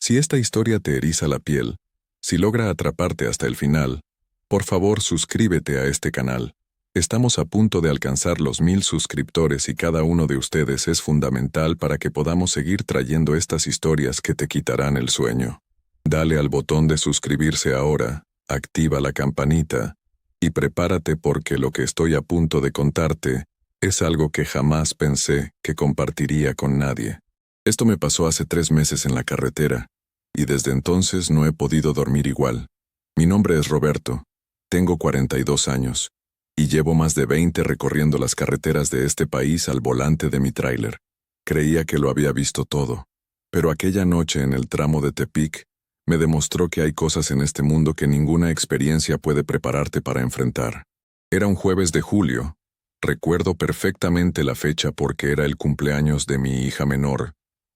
Si esta historia te eriza la piel, si logra atraparte hasta el final, por favor suscríbete a este canal. Estamos a punto de alcanzar los 1000 suscriptores y cada uno de ustedes es fundamental para que podamos seguir trayendo estas historias que te quitarán el sueño. Dale al botón de suscribirse ahora, activa la campanita, y prepárate porque lo que estoy a punto de contarte es algo que jamás pensé que compartiría con nadie. Esto me pasó hace 3 meses en la carretera, y desde entonces no he podido dormir igual. Mi nombre es Roberto, tengo 42 años, y llevo más de 20 recorriendo las carreteras de este país al volante de mi tráiler. Creía que lo había visto todo, pero aquella noche en el tramo de Tepic me demostró que hay cosas en este mundo que ninguna experiencia puede prepararte para enfrentar. Era un jueves de julio. Recuerdo perfectamente la fecha porque era el cumpleaños de mi hija menor,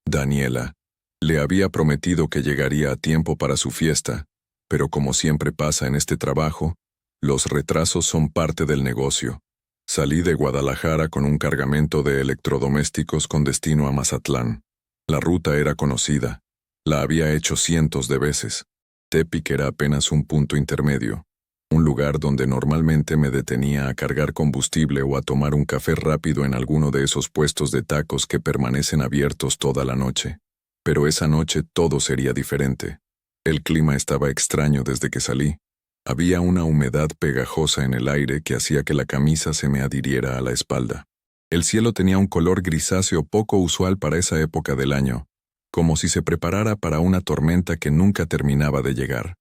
Daniela. Le había prometido que llegaría a tiempo para su fiesta, pero como siempre pasa en este trabajo, los retrasos son parte del negocio. Salí de Guadalajara con un cargamento de electrodomésticos con destino a Mazatlán. La ruta era conocida. La había hecho cientos de veces. Tepic era apenas un punto intermedio, un lugar donde normalmente me detenía a cargar combustible o a tomar un café rápido en alguno de esos puestos de tacos que permanecen abiertos toda la noche. Pero esa noche todo sería diferente. El clima estaba extraño desde que salí. Había una humedad pegajosa en el aire que hacía que la camisa se me adhiriera a la espalda. El cielo tenía un color grisáceo poco usual para esa época del año, como si se preparara para una tormenta que nunca terminaba de llegar.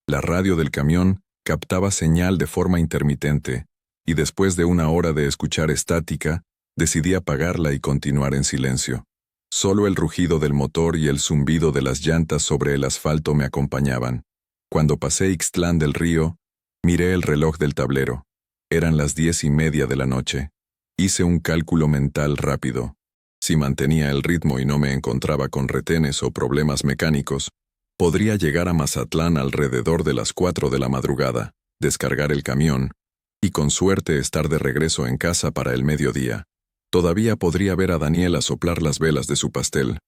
La radio del camión captaba señal de forma intermitente, y después de una hora de escuchar estática, decidí apagarla y continuar en silencio. Solo el rugido del motor y el zumbido de las llantas sobre el asfalto me acompañaban. Cuando pasé Ixtlán del Río, miré el reloj del tablero. Eran las 10:30 de la noche. Hice un cálculo mental rápido. Si mantenía el ritmo y no me encontraba con retenes o problemas mecánicos, podría llegar a Mazatlán alrededor de las 4 de la madrugada, descargar el camión, y con suerte estar de regreso en casa para el mediodía. Todavía podría ver a Daniela soplar las velas de su pastel.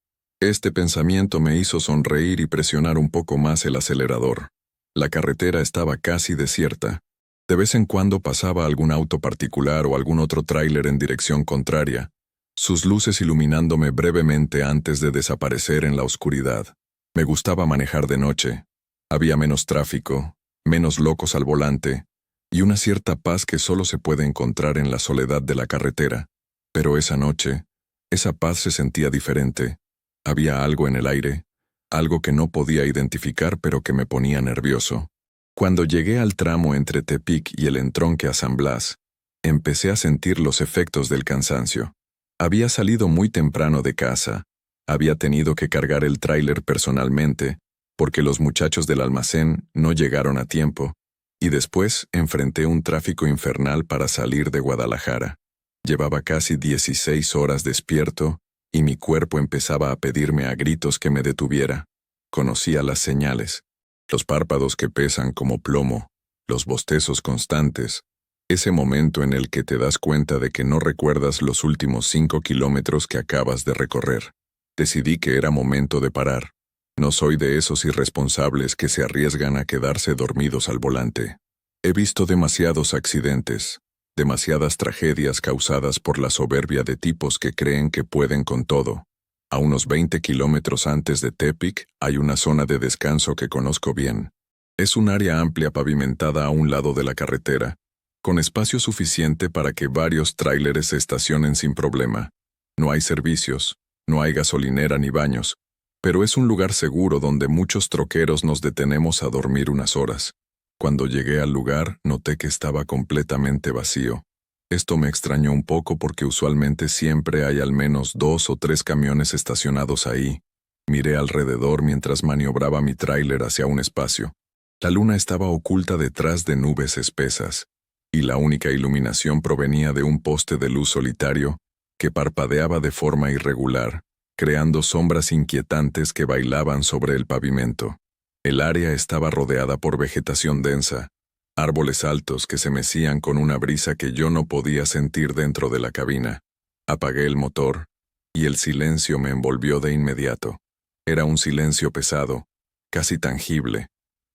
Este pensamiento me hizo sonreír y presionar un poco más el acelerador. La carretera estaba casi desierta. De vez en cuando pasaba algún auto particular o algún otro tráiler en dirección contraria, sus luces iluminándome brevemente antes de desaparecer en la oscuridad. Me gustaba manejar de noche. Había menos tráfico, menos locos al volante, y una cierta paz que solo se puede encontrar en la soledad de la carretera. Pero esa noche, esa paz se sentía diferente. Había algo en el aire, algo que no podía identificar pero que me ponía nervioso. Cuando llegué al tramo entre Tepic y el entronque a San Blas, empecé a sentir los efectos del cansancio. Había salido muy temprano de casa, había tenido que cargar el tráiler personalmente, porque los muchachos del almacén no llegaron a tiempo, y después enfrenté un tráfico infernal para salir de Guadalajara. Llevaba casi 16 horas despierto, y mi cuerpo empezaba a pedirme a gritos que me detuviera. Conocía las señales, los párpados que pesan como plomo, los bostezos constantes, ese momento en el que te das cuenta de que no recuerdas los últimos 5 kilómetros que acabas de recorrer. Decidí que era momento de parar. No soy de esos irresponsables que se arriesgan a quedarse dormidos al volante. He visto demasiados accidentes, demasiadas tragedias causadas por la soberbia de tipos que creen que pueden con todo. A unos 20 kilómetros antes de Tepic hay una zona de descanso que conozco bien. Es un área amplia pavimentada a un lado de la carretera, con espacio suficiente para que varios tráileres se estacionen sin problema. No hay servicios, no hay gasolinera ni baños, pero es un lugar seguro donde muchos troqueros nos detenemos a dormir unas horas. Cuando llegué al lugar, noté que estaba completamente vacío. Esto me extrañó un poco porque usualmente siempre hay al menos 2 o 3 camiones estacionados ahí. Miré alrededor mientras maniobraba mi tráiler hacia un espacio. La luna estaba oculta detrás de nubes espesas, y la única iluminación provenía de un poste de luz solitario que parpadeaba de forma irregular, creando sombras inquietantes que bailaban sobre el pavimento. El área estaba rodeada por vegetación densa, árboles altos que se mecían con una brisa que yo no podía sentir dentro de la cabina. Apagué el motor, y el silencio me envolvió de inmediato. Era un silencio pesado, casi tangible.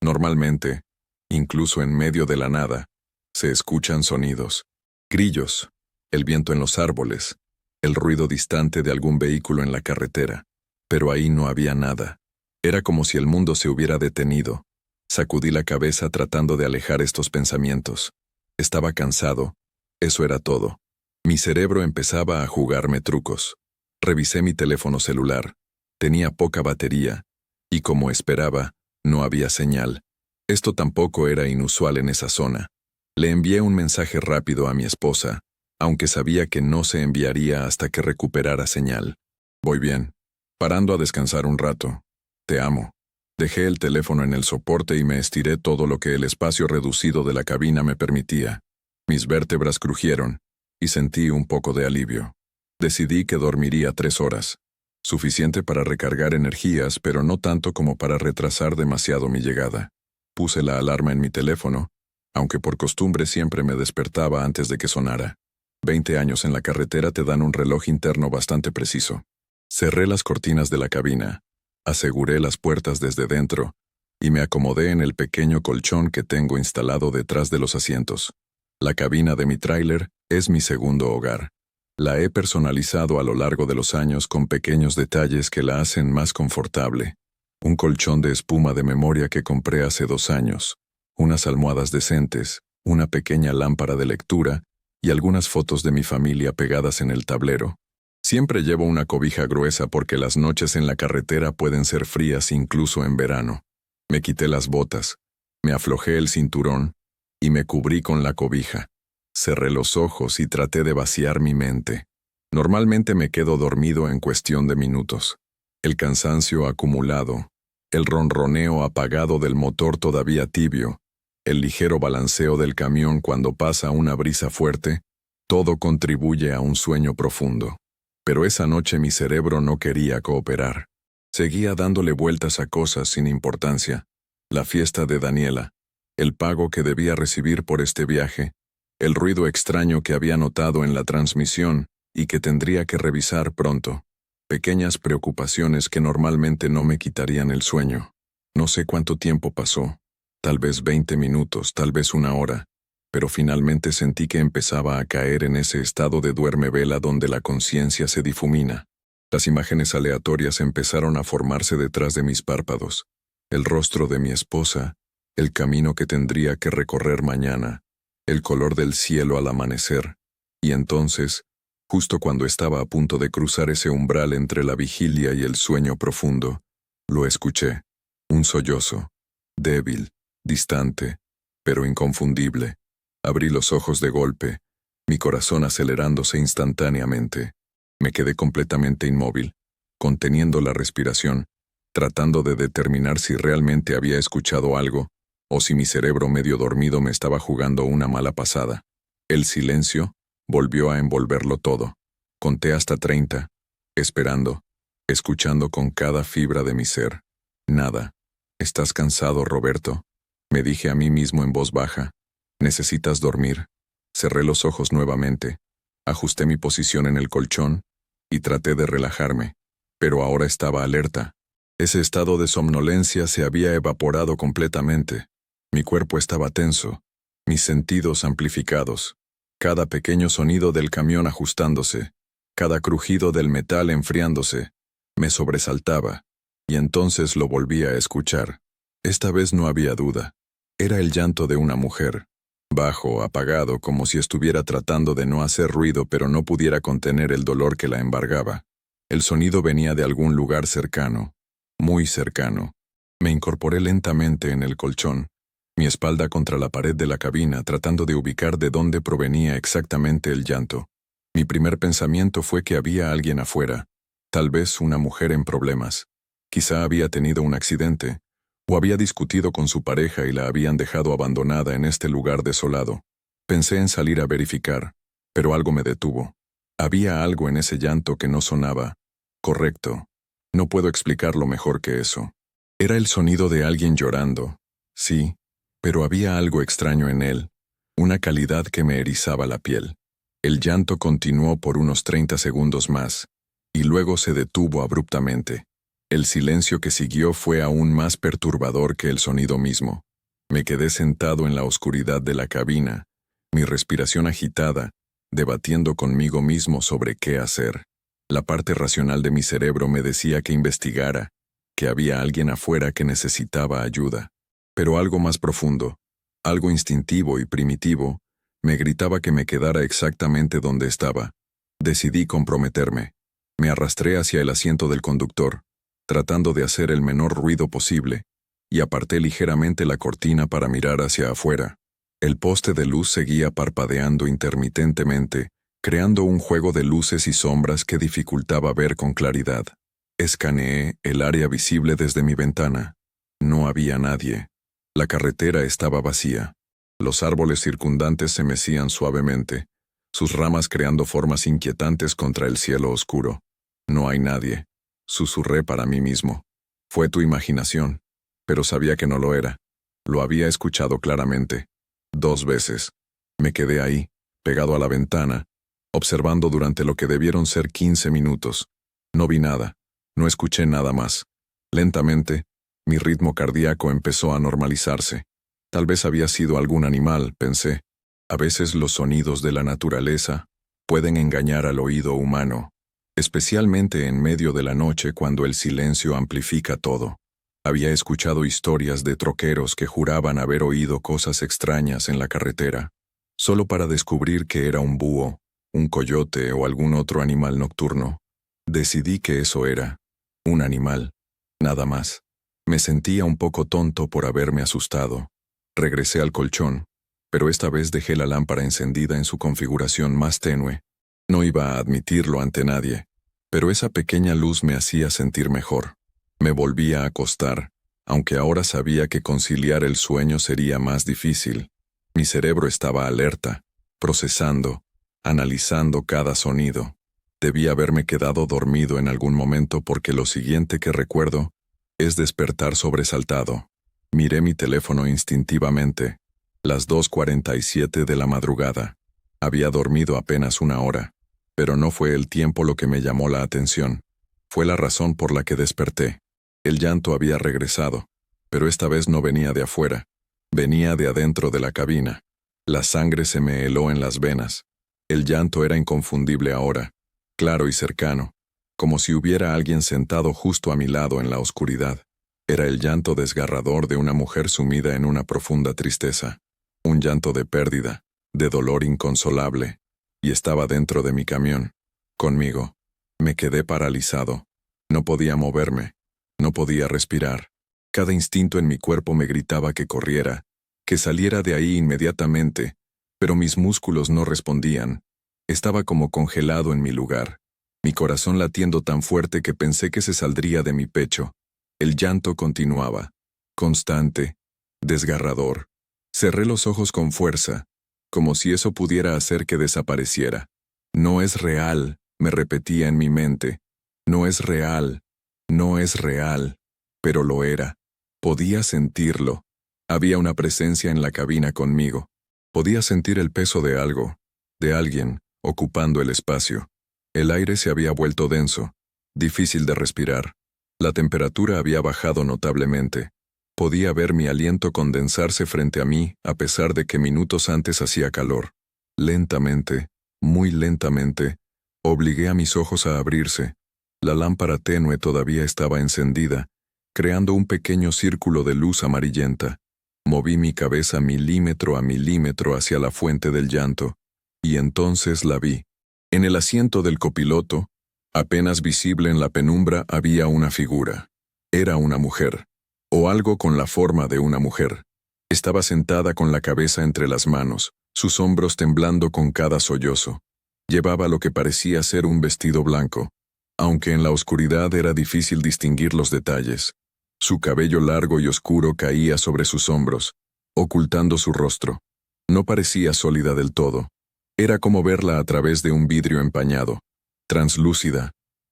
Normalmente, incluso en medio de la nada, se escuchan sonidos. Grillos, el viento en los árboles, el ruido distante de algún vehículo en la carretera. Pero ahí no había nada. Era como si el mundo se hubiera detenido. Sacudí la cabeza tratando de alejar estos pensamientos. Estaba cansado. Eso era todo. Mi cerebro empezaba a jugarme trucos. Revisé mi teléfono celular. Tenía poca batería. Y como esperaba, no había señal. Esto tampoco era inusual en esa zona. Le envié un mensaje rápido a mi esposa, aunque sabía que no se enviaría hasta que recuperara señal. Voy bien. Parando a descansar un rato. Te amo. Dejé el teléfono en el soporte y me estiré todo lo que el espacio reducido de la cabina me permitía. Mis vértebras crujieron, y sentí un poco de alivio. Decidí que dormiría 3 horas. Suficiente para recargar energías, pero no tanto como para retrasar demasiado mi llegada. Puse la alarma en mi teléfono, aunque por costumbre siempre me despertaba antes de que sonara. 20 años en la carretera te dan un reloj interno bastante preciso. Cerré las cortinas de la cabina, aseguré las puertas desde dentro, y me acomodé en el pequeño colchón que tengo instalado detrás de los asientos. La cabina de mi tráiler es mi segundo hogar. La he personalizado a lo largo de los años con pequeños detalles que la hacen más confortable. Un colchón de espuma de memoria que compré hace 2 años, unas almohadas decentes, una pequeña lámpara de lectura y algunas fotos de mi familia pegadas en el tablero. Siempre llevo una cobija gruesa porque las noches en la carretera pueden ser frías incluso en verano. Me quité las botas, me aflojé el cinturón y me cubrí con la cobija. Cerré los ojos y traté de vaciar mi mente. Normalmente me quedo dormido en cuestión de minutos. El cansancio acumulado, el ronroneo apagado del motor todavía tibio, el ligero balanceo del camión cuando pasa una brisa fuerte, todo contribuye a un sueño profundo. Pero esa noche mi cerebro no quería cooperar. Seguía dándole vueltas a cosas sin importancia. La fiesta de Daniela, el pago que debía recibir por este viaje, el ruido extraño que había notado en la transmisión y que tendría que revisar pronto. Pequeñas preocupaciones que normalmente no me quitarían el sueño. No sé cuánto tiempo pasó, tal vez 20 minutos, tal vez 1 hora, pero finalmente sentí que empezaba a caer en ese estado de duerme-vela donde la conciencia se difumina. Las imágenes aleatorias empezaron a formarse detrás de mis párpados. El rostro de mi esposa, el camino que tendría que recorrer mañana, el color del cielo al amanecer, y entonces, justo cuando estaba a punto de cruzar ese umbral entre la vigilia y el sueño profundo, lo escuché. Un sollozo, débil, distante, pero inconfundible. Abrí los ojos de golpe, mi corazón acelerándose instantáneamente. Me quedé completamente inmóvil, conteniendo la respiración, tratando de determinar si realmente había escuchado algo, o si mi cerebro medio dormido me estaba jugando una mala pasada. El silencio volvió a envolverlo todo. Conté hasta 30, esperando, escuchando con cada fibra de mi ser. Nada. ¿Estás cansado, Roberto?, me dije a mí mismo en voz baja. ¿Necesitas dormir? Cerré los ojos nuevamente, ajusté mi posición en el colchón y traté de relajarme, pero ahora estaba alerta. Ese estado de somnolencia se había evaporado completamente. Mi cuerpo estaba tenso, mis sentidos amplificados, cada pequeño sonido del camión ajustándose, cada crujido del metal enfriándose, me sobresaltaba, y entonces lo volví a escuchar. Esta vez no había duda. Era el llanto de una mujer, bajo, apagado, como si estuviera tratando de no hacer ruido pero no pudiera contener el dolor que la embargaba. El sonido venía de algún lugar cercano, muy cercano. Me incorporé lentamente en el colchón, mi espalda contra la pared de la cabina, tratando de ubicar de dónde provenía exactamente el llanto. Mi primer pensamiento fue que había alguien afuera, tal vez una mujer en problemas. Quizá había tenido un accidente, o había discutido con su pareja y la habían dejado abandonada en este lugar desolado. Pensé en salir a verificar, pero algo me detuvo. Había algo en ese llanto que no sonaba. Correcto. No puedo explicarlo mejor que eso. Era el sonido de alguien llorando. Sí, pero había algo extraño en él, una calidad que me erizaba la piel. El llanto continuó por unos 30 segundos más, y luego se detuvo abruptamente. El silencio que siguió fue aún más perturbador que el sonido mismo. Me quedé sentado en la oscuridad de la cabina, mi respiración agitada, debatiendo conmigo mismo sobre qué hacer. La parte racional de mi cerebro me decía que investigara, que había alguien afuera que necesitaba ayuda. Pero algo más profundo, algo instintivo y primitivo, me gritaba que me quedara exactamente donde estaba. Decidí comprometerme. Me arrastré hacia el asiento del conductor, tratando de hacer el menor ruido posible, y aparté ligeramente la cortina para mirar hacia afuera. El poste de luz seguía parpadeando intermitentemente, creando un juego de luces y sombras que dificultaba ver con claridad. Escaneé el área visible desde mi ventana. No había nadie. La carretera estaba vacía. Los árboles circundantes se mecían suavemente, sus ramas creando formas inquietantes contra el cielo oscuro. No hay nadie, susurré para mí mismo. Fue tu imaginación, pero sabía que no lo era. Lo había escuchado claramente. 2 veces. Me quedé ahí, pegado a la ventana, observando durante lo que debieron ser 15 minutos. No vi nada, no escuché nada más. Lentamente, mi ritmo cardíaco empezó a normalizarse. Tal vez había sido algún animal, pensé. A veces los sonidos de la naturaleza pueden engañar al oído humano, especialmente en medio de la noche cuando el silencio amplifica todo. Había escuchado historias de troqueros que juraban haber oído cosas extrañas en la carretera, solo para descubrir que era un búho, un coyote o algún otro animal nocturno. Decidí que eso era un animal, nada más. Me sentía un poco tonto por haberme asustado. Regresé al colchón, pero esta vez dejé la lámpara encendida en su configuración más tenue. No iba a admitirlo ante nadie, pero esa pequeña luz me hacía sentir mejor. Me volví a acostar, aunque ahora sabía que conciliar el sueño sería más difícil. Mi cerebro estaba alerta, procesando, analizando cada sonido. Debí haberme quedado dormido en algún momento porque lo siguiente que recuerdo es despertar sobresaltado. Miré mi teléfono instintivamente. Las 2:47 de la madrugada. Había dormido apenas 1 hora, pero no fue el tiempo lo que me llamó la atención. Fue la razón por la que desperté. El llanto había regresado, pero esta vez no venía de afuera. Venía de adentro de la cabina. La sangre se me heló en las venas. El llanto era inconfundible ahora, claro y cercano, como si hubiera alguien sentado justo a mi lado en la oscuridad. Era el llanto desgarrador de una mujer sumida en una profunda tristeza. Un llanto de pérdida, de dolor inconsolable. Y estaba dentro de mi camión, conmigo. Me quedé paralizado. No podía moverme. No podía respirar. Cada instinto en mi cuerpo me gritaba que corriera, que saliera de ahí inmediatamente, pero mis músculos no respondían. Estaba como congelado en mi lugar, mi corazón latiendo tan fuerte que pensé que se saldría de mi pecho. El llanto continuaba, constante, desgarrador. Cerré los ojos con fuerza, como si eso pudiera hacer que desapareciera. No es real, me repetía en mi mente. No es real, no es real, pero lo era. Podía sentirlo. Había una presencia en la cabina conmigo. Podía sentir el peso de algo, de alguien, ocupando el espacio. El aire se había vuelto denso, difícil de respirar. La temperatura había bajado notablemente. Podía ver mi aliento condensarse frente a mí, a pesar de que minutos antes hacía calor. Lentamente, muy lentamente, obligué a mis ojos a abrirse. La lámpara tenue todavía estaba encendida, creando un pequeño círculo de luz amarillenta. Moví mi cabeza milímetro a milímetro hacia la fuente del llanto, y entonces la vi. En el asiento del copiloto, apenas visible en la penumbra, había una figura. Era una mujer, o algo con la forma de una mujer. Estaba sentada con la cabeza entre las manos, sus hombros temblando con cada sollozo. Llevaba lo que parecía ser un vestido blanco, aunque en la oscuridad era difícil distinguir los detalles. Su cabello largo y oscuro caía sobre sus hombros, ocultando su rostro. No parecía sólida del todo. Era como verla a través de un vidrio empañado, translúcida,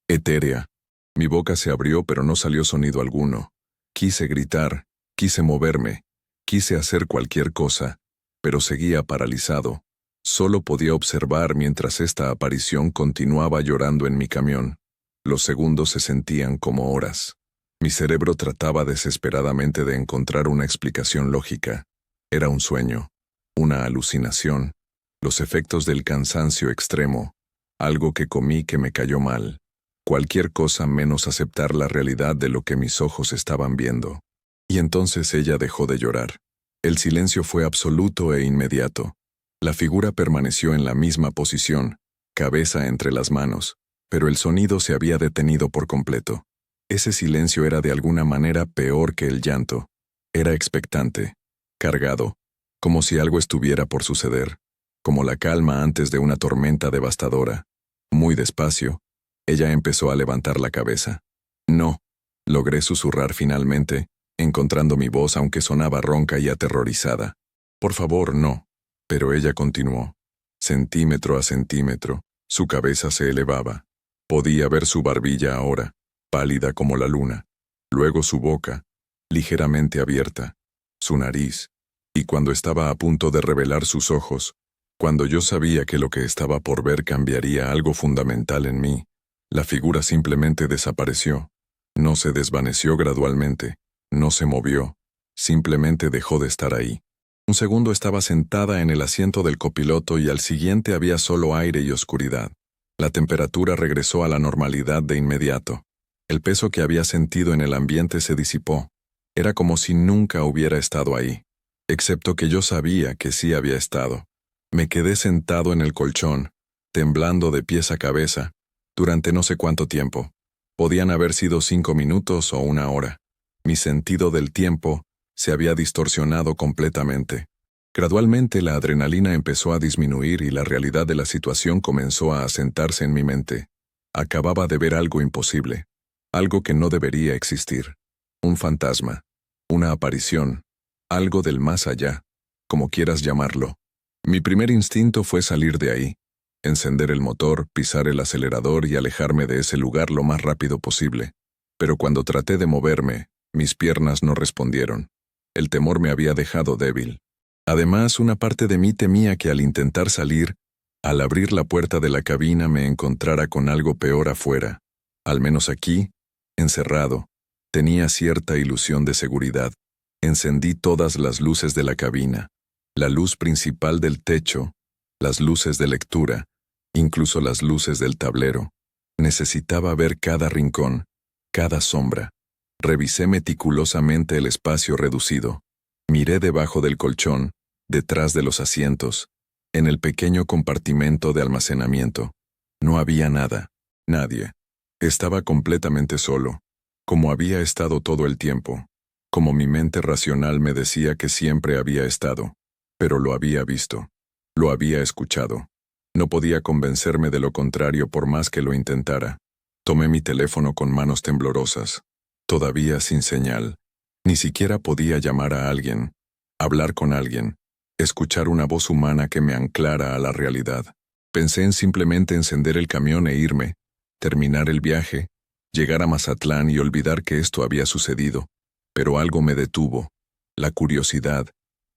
etérea. Mi boca se abrió pero no salió sonido alguno. Quise gritar, quise moverme, quise hacer cualquier cosa, pero seguía paralizado. Solo podía observar mientras esta aparición continuaba llorando en mi camión. Los segundos se sentían como horas. Mi cerebro trataba desesperadamente de encontrar una explicación lógica. Era un sueño, una alucinación, los efectos del cansancio extremo, algo que comí que me cayó mal, cualquier cosa menos aceptar la realidad de lo que mis ojos estaban viendo. Y entonces ella dejó de llorar. El silencio fue absoluto e inmediato. La figura permaneció en la misma posición, cabeza entre las manos, pero el sonido se había detenido por completo. Ese silencio era de alguna manera peor que el llanto. Era expectante, cargado, como si algo estuviera por suceder, como la calma antes de una tormenta devastadora. Muy despacio, ella empezó a levantar la cabeza. No, logré susurrar finalmente, encontrando mi voz aunque sonaba ronca y aterrorizada. Por favor, no. Pero ella continuó. Centímetro a centímetro, su cabeza se elevaba. Podía ver su barbilla ahora, pálida como la luna. Luego su boca, ligeramente abierta. Su nariz. Y cuando estaba a punto de revelar sus ojos, cuando yo sabía que lo que estaba por ver cambiaría algo fundamental en mí, la figura simplemente desapareció. No se desvaneció gradualmente, no se movió, simplemente dejó de estar ahí. Un segundo estaba sentada en el asiento del copiloto y al siguiente había solo aire y oscuridad. La temperatura regresó a la normalidad de inmediato. El peso que había sentido en el ambiente se disipó. Era como si nunca hubiera estado ahí. Excepto que yo sabía que sí había estado. Me quedé sentado en el colchón, temblando de pies a cabeza, durante no sé cuánto tiempo. Podían haber sido 5 minutos o 1 hora. Mi sentido del tiempo se había distorsionado completamente. Gradualmente la adrenalina empezó a disminuir y la realidad de la situación comenzó a asentarse en mi mente. Acababa de ver algo imposible, algo que no debería existir. Un fantasma, una aparición, algo del más allá, como quieras llamarlo. Mi primer instinto fue salir de ahí, encender el motor, pisar el acelerador y alejarme de ese lugar lo más rápido posible. Pero cuando traté de moverme, mis piernas no respondieron. El temor me había dejado débil. Además, una parte de mí temía que al intentar salir, al abrir la puerta de la cabina me encontrara con algo peor afuera. Al menos aquí, encerrado, tenía cierta ilusión de seguridad. Encendí todas las luces de la cabina, la luz principal del techo, las luces de lectura, incluso las luces del tablero. Necesitaba ver cada rincón, cada sombra. Revisé meticulosamente el espacio reducido. Miré debajo del colchón, detrás de los asientos, en el pequeño compartimento de almacenamiento. No había nada, nadie. Estaba completamente solo, como había estado todo el tiempo, como mi mente racional me decía que siempre había estado. Pero lo había visto, lo había escuchado. No podía convencerme de lo contrario por más que lo intentara. Tomé mi teléfono con manos temblorosas. Todavía sin señal. Ni siquiera podía llamar a alguien, hablar con alguien, escuchar una voz humana que me anclara a la realidad. Pensé en simplemente encender el camión e irme, terminar el viaje, llegar a Mazatlán y olvidar que esto había sucedido. Pero algo me detuvo, la curiosidad,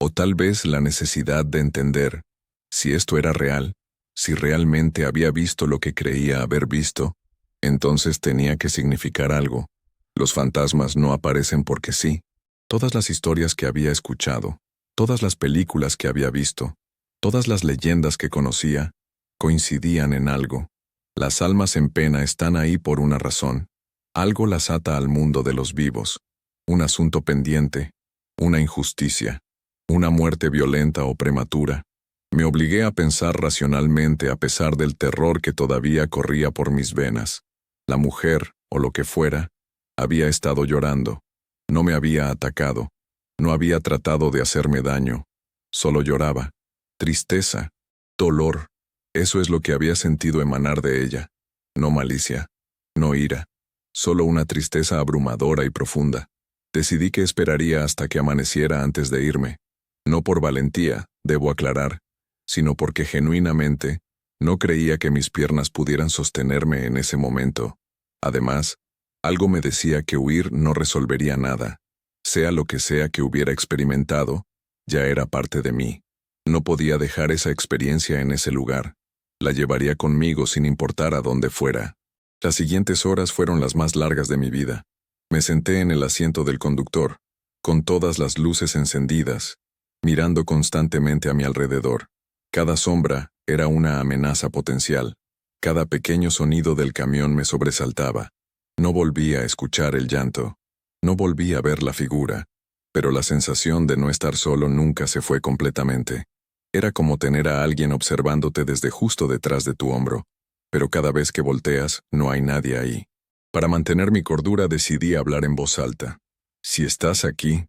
o tal vez la necesidad de entender si esto era real, si realmente había visto lo que creía haber visto, entonces tenía que significar algo. Los fantasmas no aparecen porque sí. Todas las historias que había escuchado, todas las películas que había visto, todas las leyendas que conocía, coincidían en algo. Las almas en pena están ahí por una razón. Algo las ata al mundo de los vivos. Un asunto pendiente, una injusticia, una muerte violenta o prematura. Me obligué a pensar racionalmente a pesar del terror que todavía corría por mis venas. La mujer, o lo que fuera, había estado llorando. No me había atacado. No había tratado de hacerme daño. Solo lloraba. Tristeza. Dolor. Eso es lo que había sentido emanar de ella. No malicia. No ira. Solo una tristeza abrumadora y profunda. Decidí que esperaría hasta que amaneciera antes de irme. No por valentía, debo aclarar, sino porque genuinamente no creía que mis piernas pudieran sostenerme en ese momento. Además, algo me decía que huir no resolvería nada. Sea lo que sea que hubiera experimentado, ya era parte de mí. No podía dejar esa experiencia en ese lugar. La llevaría conmigo sin importar a dónde fuera. Las siguientes horas fueron las más largas de mi vida. Me senté en el asiento del conductor, con todas las luces encendidas, mirando constantemente a mi alrededor. Cada sombra era una amenaza potencial. Cada pequeño sonido del camión me sobresaltaba. No volví a escuchar el llanto. No volví a ver la figura. Pero la sensación de no estar solo nunca se fue completamente. Era como tener a alguien observándote desde justo detrás de tu hombro. Pero cada vez que volteas, no hay nadie ahí. Para mantener mi cordura decidí hablar en voz alta. «Si estás aquí»,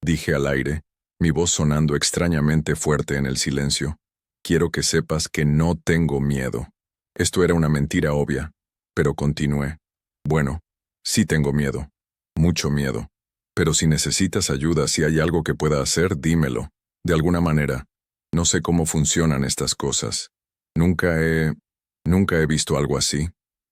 dije al aire, mi voz sonando extrañamente fuerte en el silencio, «quiero que sepas que no tengo miedo». Esto era una mentira obvia, pero continué. «Bueno, sí tengo miedo. Mucho miedo. Pero si necesitas ayuda, si hay algo que pueda hacer, dímelo. De alguna manera. No sé cómo funcionan estas cosas. Nunca he visto algo así».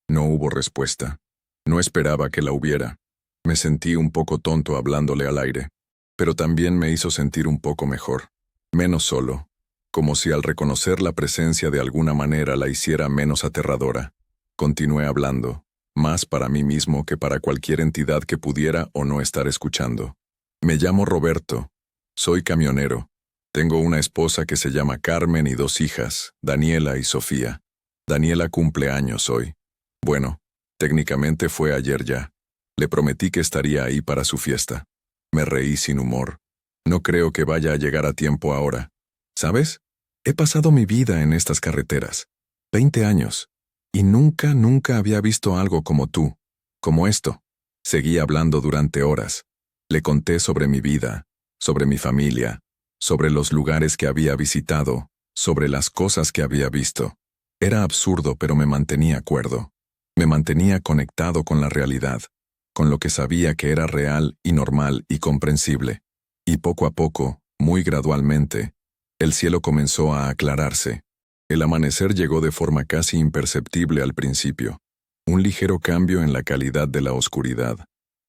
No hubo respuesta. No esperaba que la hubiera. Me sentí un poco tonto hablándole al aire, pero también me hizo sentir un poco mejor. Menos solo. Como si al reconocer la presencia de alguna manera la hiciera menos aterradora. Continué hablando, más para mí mismo que para cualquier entidad que pudiera o no estar escuchando. Me llamo Roberto. Soy camionero. Tengo una esposa que se llama Carmen y 2 hijas, Daniela y Sofía. Daniela cumple años hoy. Bueno, técnicamente fue ayer ya. Le prometí que estaría ahí para su fiesta. Me reí sin humor. No creo que vaya a llegar a tiempo ahora. ¿Sabes? He pasado mi vida en estas carreteras. 20 años. Y nunca había visto algo como tú. Como esto. Seguí hablando durante horas. Le conté sobre mi vida, sobre mi familia, sobre los lugares que había visitado, sobre las cosas que había visto. Era absurdo, pero me mantenía cuerdo. Me mantenía conectado con la realidad, con lo que sabía que era real y normal y comprensible. Y poco a poco, muy gradualmente, el cielo comenzó a aclararse. El amanecer llegó de forma casi imperceptible al principio. Un ligero cambio en la calidad de la oscuridad.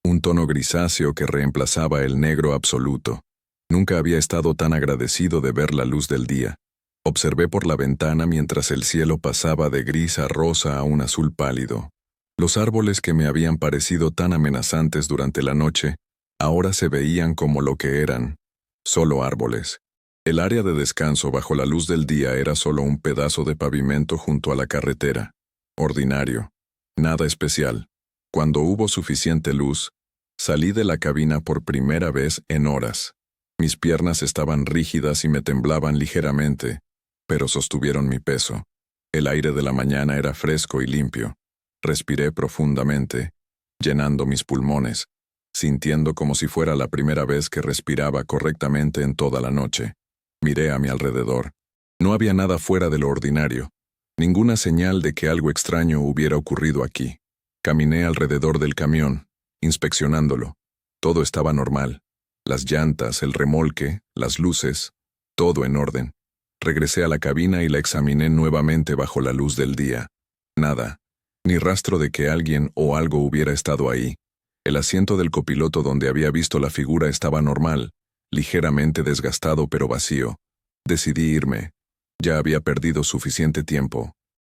Un tono grisáceo que reemplazaba el negro absoluto. Nunca había estado tan agradecido de ver la luz del día. Observé por la ventana mientras el cielo pasaba de gris a rosa a un azul pálido. Los árboles que me habían parecido tan amenazantes durante la noche, ahora se veían como lo que eran, solo árboles. El área de descanso bajo la luz del día era solo un pedazo de pavimento junto a la carretera. Ordinario. Nada especial. Cuando hubo suficiente luz, salí de la cabina por primera vez en horas. Mis piernas estaban rígidas y me temblaban ligeramente, pero sostuvieron mi peso. El aire de la mañana era fresco y limpio. Respiré profundamente, llenando mis pulmones, sintiendo como si fuera la primera vez que respiraba correctamente en toda la noche. Miré a mi alrededor. No había nada fuera de lo ordinario, ninguna señal de que algo extraño hubiera ocurrido aquí. Caminé alrededor del camión, inspeccionándolo. Todo estaba normal. Las llantas, el remolque, las luces, todo en orden. Regresé a la cabina y la examiné nuevamente bajo la luz del día. Nada, ni rastro de que alguien o algo hubiera estado ahí. El asiento del copiloto donde había visto la figura estaba normal, ligeramente desgastado pero vacío. Decidí irme. Ya había perdido suficiente tiempo.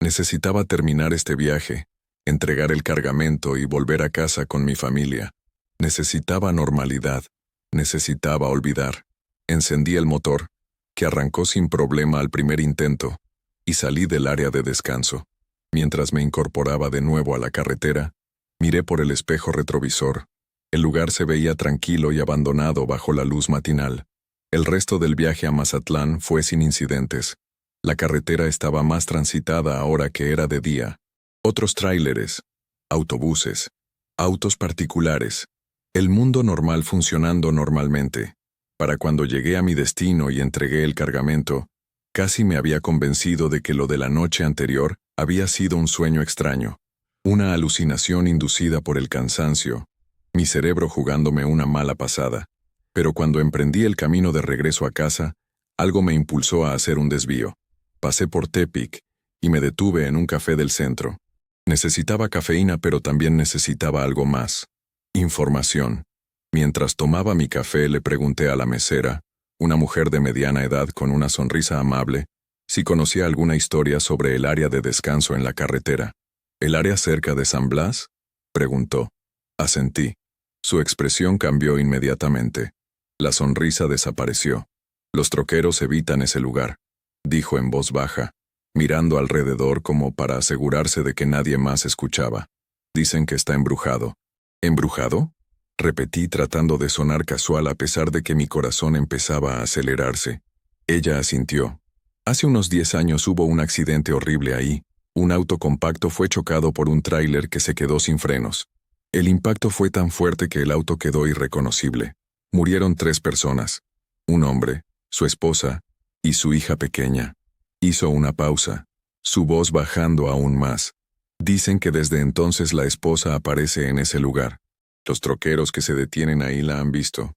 Necesitaba terminar este viaje, entregar el cargamento y volver a casa con mi familia. Necesitaba normalidad. Necesitaba olvidar. Encendí el motor, que arrancó sin problema al primer intento, y salí del área de descanso. Mientras me incorporaba de nuevo a la carretera, miré por el espejo retrovisor. El lugar se veía tranquilo y abandonado bajo la luz matinal. El resto del viaje a Mazatlán fue sin incidentes. La carretera estaba más transitada ahora que era de día. Otros tráileres, autobuses, autos particulares. El mundo normal funcionando normalmente. Para cuando llegué a mi destino y entregué el cargamento, casi me había convencido de que lo de la noche anterior había sido un sueño extraño, una alucinación inducida por el cansancio, mi cerebro jugándome una mala pasada. Pero cuando emprendí el camino de regreso a casa, algo me impulsó a hacer un desvío. Pasé por Tepic y me detuve en un café del centro. Necesitaba cafeína, pero también necesitaba algo más. Información. Mientras tomaba mi café le pregunté a la mesera, una mujer de mediana edad con una sonrisa amable, si conocía alguna historia sobre el área de descanso en la carretera. ¿El área cerca de San Blas?, preguntó. Asentí. Su expresión cambió inmediatamente. La sonrisa desapareció. Los troqueros evitan ese lugar, dijo en voz baja, mirando alrededor como para asegurarse de que nadie más escuchaba. Dicen que está embrujado. ¿Embrujado? Repetí tratando de sonar casual a pesar de que mi corazón empezaba a acelerarse. Ella asintió. Hace unos 10 años hubo un accidente horrible ahí. Un auto compacto fue chocado por un tráiler que se quedó sin frenos. El impacto fue tan fuerte que el auto quedó irreconocible. Murieron 3 personas. Un hombre, su esposa y su hija pequeña. Hizo una pausa, su voz bajando aún más. Dicen que desde entonces la esposa aparece en ese lugar. Los troqueros que se detienen ahí la han visto.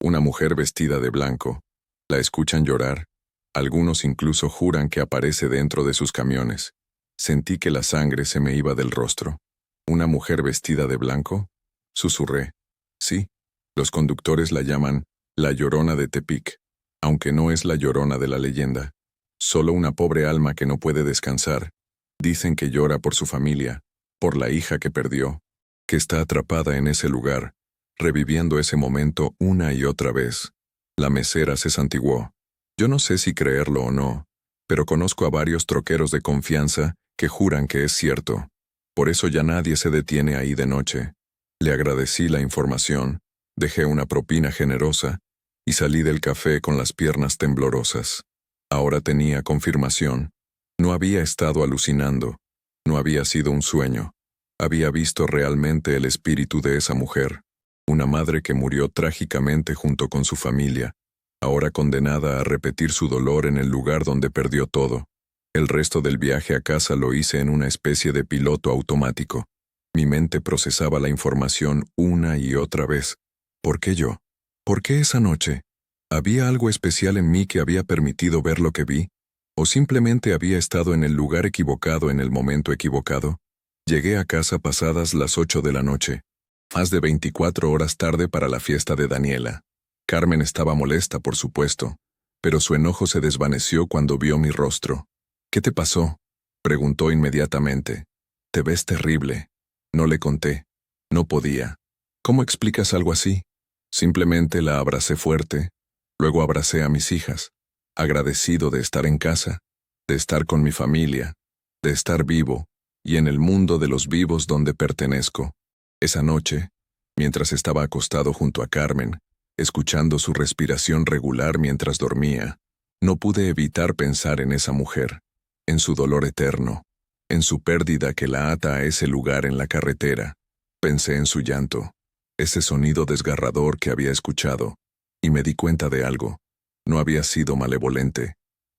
Una mujer vestida de blanco. La escuchan llorar. Algunos incluso juran que aparece dentro de sus camiones. Sentí que la sangre se me iba del rostro. ¿Una mujer vestida de blanco? Susurré. Sí. Los conductores la llaman la Llorona de Tepic, aunque no es la Llorona de la leyenda. Solo una pobre alma que no puede descansar. Dicen que llora por su familia, por la hija que perdió, que está atrapada en ese lugar, reviviendo ese momento una y otra vez. La mesera se santiguó. Yo no sé si creerlo o no, pero conozco a varios troqueros de confianza que juran que es cierto. Por eso ya nadie se detiene ahí de noche. Le agradecí la información, dejé una propina generosa y salí del café con las piernas temblorosas. Ahora tenía confirmación. No había estado alucinando. No había sido un sueño. Había visto realmente el espíritu de esa mujer. Una madre que murió trágicamente junto con su familia, ahora condenada a repetir su dolor en el lugar donde perdió todo. El resto del viaje a casa lo hice en una especie de piloto automático. Mi mente procesaba la información una y otra vez. ¿Por qué yo? ¿Por qué esa noche? ¿Había algo especial en mí que había permitido ver lo que vi? ¿O simplemente había estado en el lugar equivocado en el momento equivocado? Llegué a casa pasadas las 8 de la noche, más de 24 horas tarde para la fiesta de Daniela. Carmen estaba molesta, por supuesto, pero su enojo se desvaneció cuando vio mi rostro. ¿Qué te pasó?, preguntó inmediatamente. Te ves terrible. No le conté. No podía. ¿Cómo explicas algo así? Simplemente la abracé fuerte. Luego abracé a mis hijas, agradecido de estar en casa, de estar con mi familia, de estar vivo y en el mundo de los vivos donde pertenezco. Esa noche, mientras estaba acostado junto a Carmen, escuchando su respiración regular mientras dormía, no pude evitar pensar en esa mujer, en su dolor eterno, en su pérdida que la ata a ese lugar en la carretera. Pensé en su llanto, ese sonido desgarrador que había escuchado, y me di cuenta de algo. No había sido malevolente.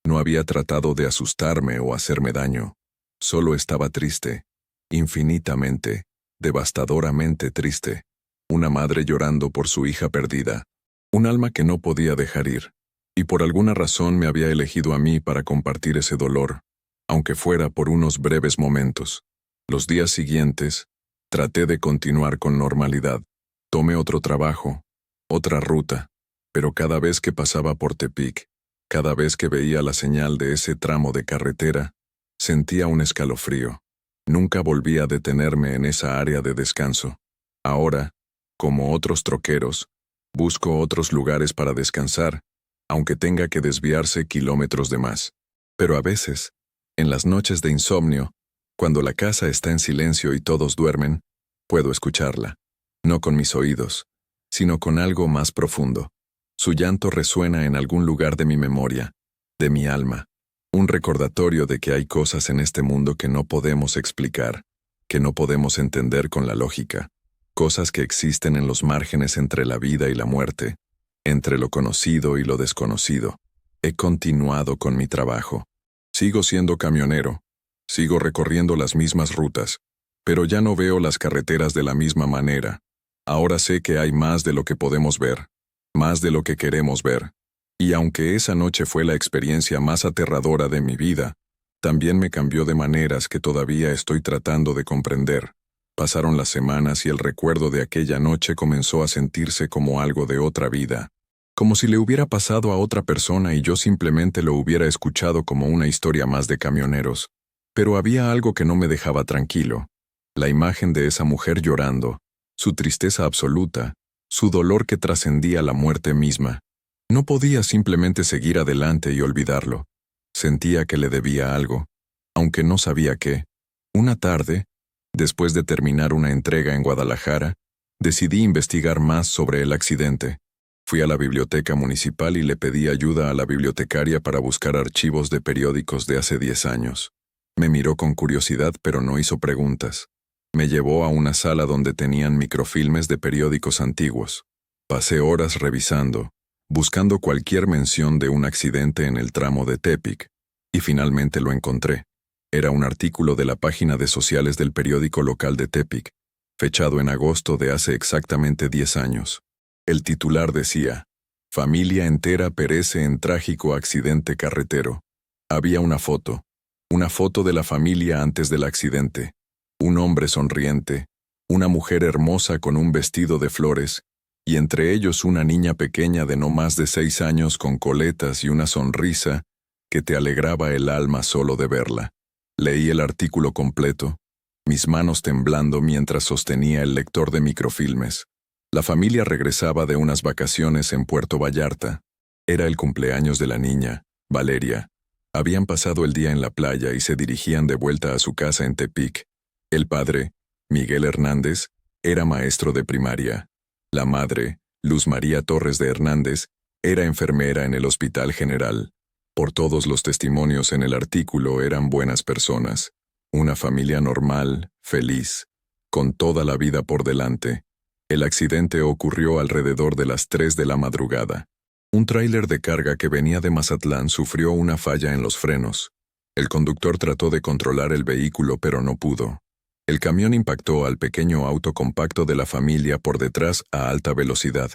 No había tratado de asustarme o hacerme daño. Solo estaba triste, infinitamente, devastadoramente triste. Una madre llorando por su hija perdida. Un alma que no podía dejar ir. Y por alguna razón me había elegido a mí para compartir ese dolor, aunque fuera por unos breves momentos. Los días siguientes, traté de continuar con normalidad. Tomé otro trabajo, otra ruta. Pero cada vez que pasaba por Tepic, cada vez que veía la señal de ese tramo de carretera, sentía un escalofrío. Nunca volví a detenerme en esa área de descanso. Ahora, como otros troqueros, busco otros lugares para descansar, aunque tenga que desviarse kilómetros de más. Pero a veces, en las noches de insomnio, cuando la casa está en silencio y todos duermen, puedo escucharla, no con mis oídos, sino con algo más profundo. Su llanto resuena en algún lugar de mi memoria, de mi alma, un recordatorio de que hay cosas en este mundo que no podemos explicar, que no podemos entender con la lógica, cosas que existen en los márgenes entre la vida y la muerte, entre lo conocido y lo desconocido. He continuado con mi trabajo. Sigo siendo camionero, sigo recorriendo las mismas rutas, pero ya no veo las carreteras de la misma manera. Ahora sé que hay más de lo que podemos ver. Más de lo que queremos ver. Y aunque esa noche fue la experiencia más aterradora de mi vida, también me cambió de maneras que todavía estoy tratando de comprender. Pasaron las semanas y el recuerdo de aquella noche comenzó a sentirse como algo de otra vida, como si le hubiera pasado a otra persona y yo simplemente lo hubiera escuchado como una historia más de camioneros. Pero había algo que no me dejaba tranquilo. La imagen de esa mujer llorando, su tristeza absoluta, su dolor que trascendía la muerte misma. No podía simplemente seguir adelante y olvidarlo. Sentía que le debía algo, aunque no sabía qué. Una tarde, después de terminar una entrega en Guadalajara, decidí investigar más sobre el accidente. Fui a la biblioteca municipal y le pedí ayuda a la bibliotecaria para buscar archivos de periódicos de hace 10 años. Me miró con curiosidad, pero no hizo preguntas. Me llevó a una sala donde tenían microfilmes de periódicos antiguos. Pasé horas revisando, buscando cualquier mención de un accidente en el tramo de Tepic, y finalmente lo encontré. Era un artículo de la página de sociales del periódico local de Tepic, fechado en agosto de hace exactamente 10 años. El titular decía: «Familia entera perece en trágico accidente carretero». Había una foto de la familia antes del accidente. Un hombre sonriente, una mujer hermosa con un vestido de flores, y entre ellos una niña pequeña de no más de 6 años con coletas y una sonrisa que te alegraba el alma solo de verla. Leí el artículo completo, mis manos temblando mientras sostenía el lector de microfilmes. La familia regresaba de unas vacaciones en Puerto Vallarta. Era el cumpleaños de la niña, Valeria. Habían pasado el día en la playa y se dirigían de vuelta a su casa en Tepic. El padre, Miguel Hernández, era maestro de primaria. La madre, Luz María Torres de Hernández, era enfermera en el Hospital General. Por todos los testimonios en el artículo eran buenas personas. Una familia normal, feliz, con toda la vida por delante. El accidente ocurrió alrededor de las 3 de la madrugada. Un tráiler de carga que venía de Mazatlán sufrió una falla en los frenos. El conductor trató de controlar el vehículo pero no pudo. El camión impactó al pequeño auto compacto de la familia por detrás a alta velocidad.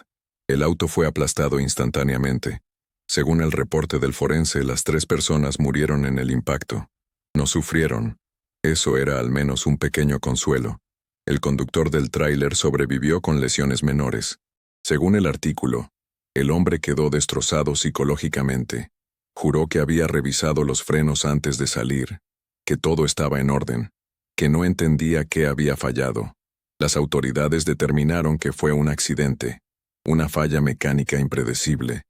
El auto fue aplastado instantáneamente. Según el reporte del forense, las 3 personas murieron en el impacto. No sufrieron. Eso era al menos un pequeño consuelo. El conductor del tráiler sobrevivió con lesiones menores. Según el artículo, el hombre quedó destrozado psicológicamente. Juró que había revisado los frenos antes de salir, que todo estaba en orden, que no entendía qué había fallado. Las autoridades determinaron que fue un accidente, una falla mecánica impredecible.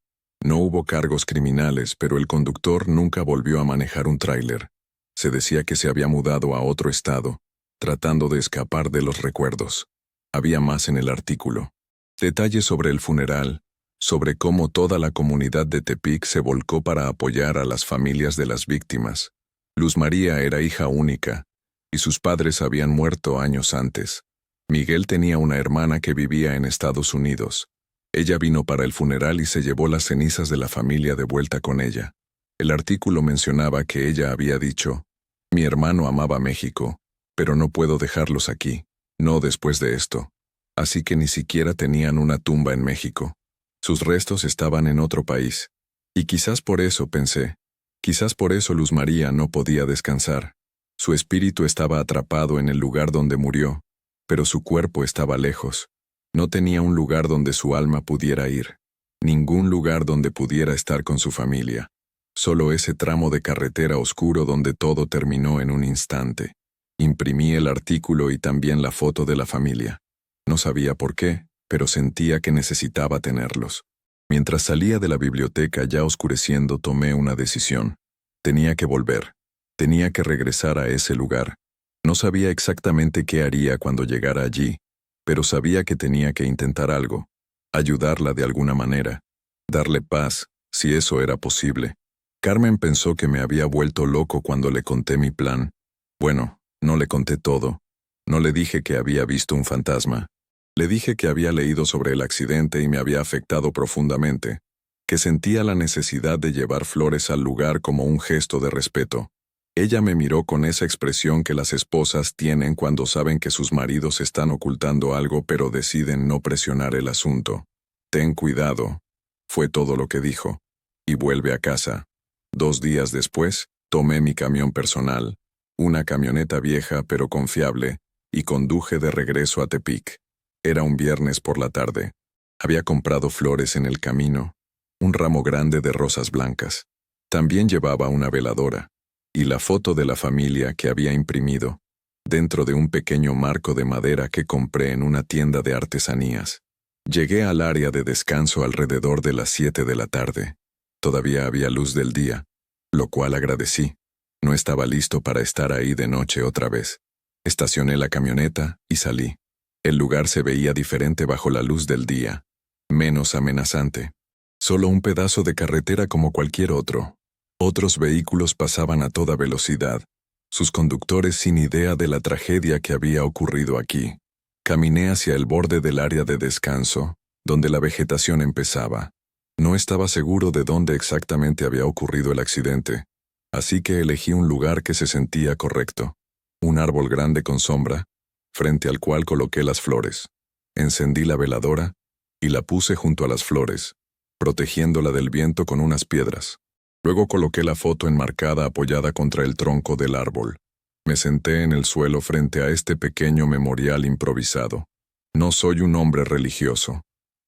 No hubo cargos criminales, pero el conductor nunca volvió a manejar un tráiler. Se decía que se había mudado a otro estado, tratando de escapar de los recuerdos. Había más en el artículo. Detalles sobre el funeral, sobre cómo toda la comunidad de Tepic se volcó para apoyar a las familias de las víctimas. Luz María era hija única, y sus padres habían muerto años antes. Miguel tenía una hermana que vivía en Estados Unidos. Ella vino para el funeral y se llevó las cenizas de la familia de vuelta con ella. El artículo mencionaba que ella había dicho: «Mi hermano amaba México, pero no puedo dejarlos aquí, no después de esto». Así que ni siquiera tenían una tumba en México. Sus restos estaban en otro país. Y quizás por eso, pensé, quizás por eso Luz María no podía descansar. Su espíritu estaba atrapado en el lugar donde murió, pero su cuerpo estaba lejos. No tenía un lugar donde su alma pudiera ir, ningún lugar donde pudiera estar con su familia. Solo ese tramo de carretera oscuro donde todo terminó en un instante. Imprimí el artículo y también la foto de la familia. No sabía por qué, pero sentía que necesitaba tenerlos. Mientras salía de la biblioteca ya oscureciendo, tomé una decisión. Tenía que volver. Tenía que regresar a ese lugar. No sabía exactamente qué haría cuando llegara allí, pero sabía que tenía que intentar algo, ayudarla de alguna manera, darle paz, si eso era posible. Carmen pensó que me había vuelto loco cuando le conté mi plan. Bueno, no le conté todo. No le dije que había visto un fantasma. Le dije que había leído sobre el accidente y me había afectado profundamente, que sentía la necesidad de llevar flores al lugar como un gesto de respeto. Ella me miró con esa expresión que las esposas tienen cuando saben que sus maridos están ocultando algo pero deciden no presionar el asunto. «Ten cuidado», fue todo lo que dijo, y vuelve a casa. 2 días después, tomé mi camión personal, una camioneta vieja pero confiable, y conduje de regreso a Tepic. Era un viernes por la tarde. Había comprado flores en el camino, un ramo grande de rosas blancas. También llevaba una veladora y la foto de la familia que había imprimido. dentro de un pequeño marco de madera que compré en una tienda de artesanías. Llegué al área de descanso alrededor de las 7 de la tarde. Todavía había luz del día, lo cual agradecí. No estaba listo para estar ahí de noche otra vez. Estacioné la camioneta y salí. El lugar se veía diferente bajo la luz del día, menos amenazante. Solo un pedazo de carretera como cualquier otro. Otros vehículos pasaban a toda velocidad, sus conductores sin idea de la tragedia que había ocurrido aquí. Caminé hacia el borde del área de descanso, donde la vegetación empezaba. No estaba seguro de dónde exactamente había ocurrido el accidente, así que elegí un lugar que se sentía correcto. Un árbol grande con sombra, frente al cual coloqué las flores. Encendí la veladora y la puse junto a las flores, protegiéndola del viento con unas piedras. Luego coloqué la foto enmarcada apoyada contra el tronco del árbol. Me senté en el suelo frente a este pequeño memorial improvisado. No soy un hombre religioso.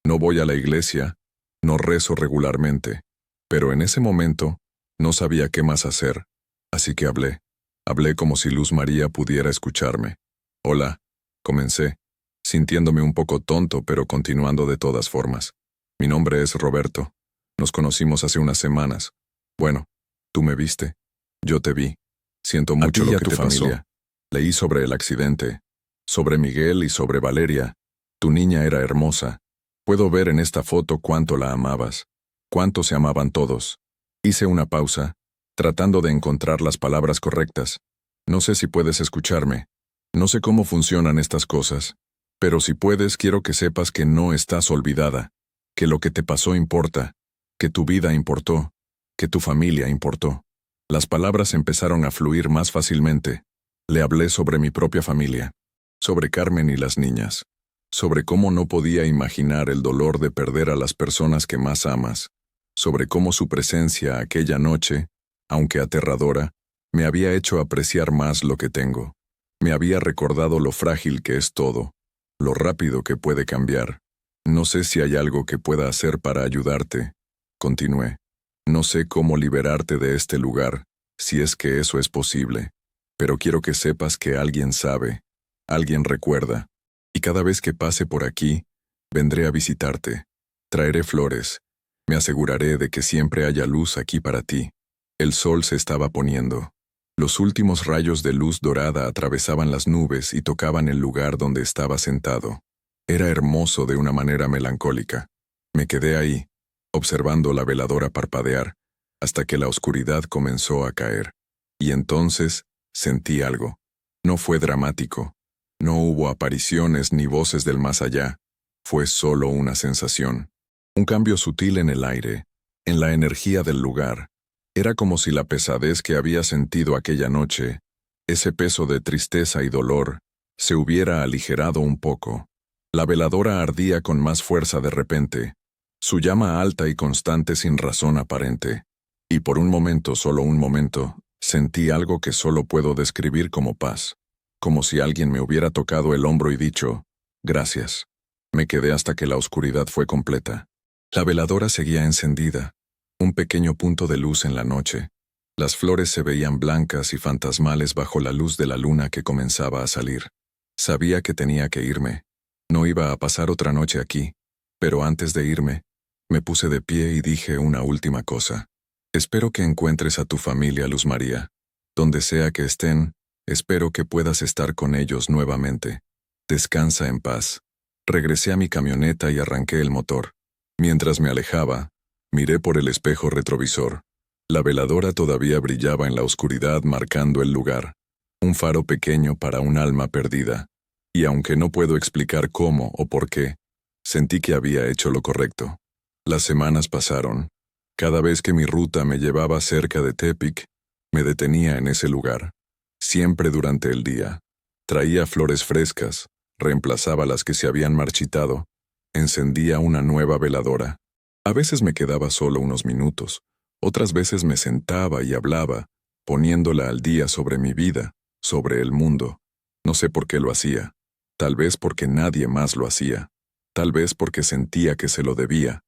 No voy a la iglesia, no rezo regularmente, pero en ese momento no sabía qué más hacer, así que hablé. Hablé como si Luz María pudiera escucharme. Hola, comencé, sintiéndome un poco tonto pero continuando de todas formas. Mi nombre es Roberto. Nos conocimos hace unas semanas. Bueno, tú me viste. Yo te vi. Siento mucho lo que te pasó. Leí sobre el accidente, sobre Miguel y sobre Valeria. Tu niña era hermosa. Puedo ver en esta foto cuánto la amabas, cuánto se amaban todos. Hice una pausa, tratando de encontrar las palabras correctas. No sé si puedes escucharme. No sé cómo funcionan estas cosas, pero si puedes quiero que sepas que no estás olvidada, que lo que te pasó importa, que tu vida importó, que tu familia importó. Las palabras empezaron a fluir más fácilmente. Le hablé sobre mi propia familia, sobre Carmen y las niñas, sobre cómo no podía imaginar el dolor de perder a las personas que más amas, sobre cómo su presencia aquella noche, aunque aterradora, me había hecho apreciar más lo que tengo. Me había recordado lo frágil que es todo, lo rápido que puede cambiar. No sé si hay algo que pueda hacer para ayudarte. Continué. No sé cómo liberarte de este lugar, si es que eso es posible, pero quiero que sepas que alguien sabe, alguien recuerda, y cada vez que pase por aquí, vendré a visitarte. Traeré flores. Me aseguraré de que siempre haya luz aquí para ti. El sol se estaba poniendo. Los últimos rayos de luz dorada atravesaban las nubes y tocaban el lugar donde estaba sentado. Era hermoso de una manera melancólica. Me quedé ahí, observando la veladora parpadear, hasta que la oscuridad comenzó a caer. Y entonces sentí algo. No fue dramático. No hubo apariciones ni voces del más allá. Fue solo una sensación. Un cambio sutil en el aire, en la energía del lugar. Era como si la pesadez que había sentido aquella noche, ese peso de tristeza y dolor, se hubiera aligerado un poco. La veladora ardía con más fuerza de repente, su llama alta y constante sin razón aparente. Y por un momento, solo un momento, sentí algo que solo puedo describir como paz. Como si alguien me hubiera tocado el hombro y dicho, gracias. Me quedé hasta que la oscuridad fue completa. La veladora seguía encendida, un pequeño punto de luz en la noche. Las flores se veían blancas y fantasmales bajo la luz de la luna que comenzaba a salir. Sabía que tenía que irme. No iba a pasar otra noche aquí, pero antes de irme, me puse de pie y dije una última cosa. Espero que encuentres a tu familia, Luz María. Donde sea que estén, espero que puedas estar con ellos nuevamente. Descansa en paz. Regresé a mi camioneta y arranqué el motor. Mientras me alejaba, miré por el espejo retrovisor. La veladora todavía brillaba en la oscuridad marcando el lugar. Un faro pequeño para un alma perdida. Y aunque no puedo explicar cómo o por qué, sentí que había hecho lo correcto. Las semanas pasaron. Cada vez que mi ruta me llevaba cerca de Tepic, me detenía en ese lugar. Siempre durante el día. Traía flores frescas, reemplazaba las que se habían marchitado, encendía una nueva veladora. A veces me quedaba solo unos minutos, otras veces me sentaba y hablaba, poniéndola al día sobre mi vida, sobre el mundo. No sé por qué lo hacía. Tal vez porque nadie más lo hacía. Tal vez porque sentía que se lo debía.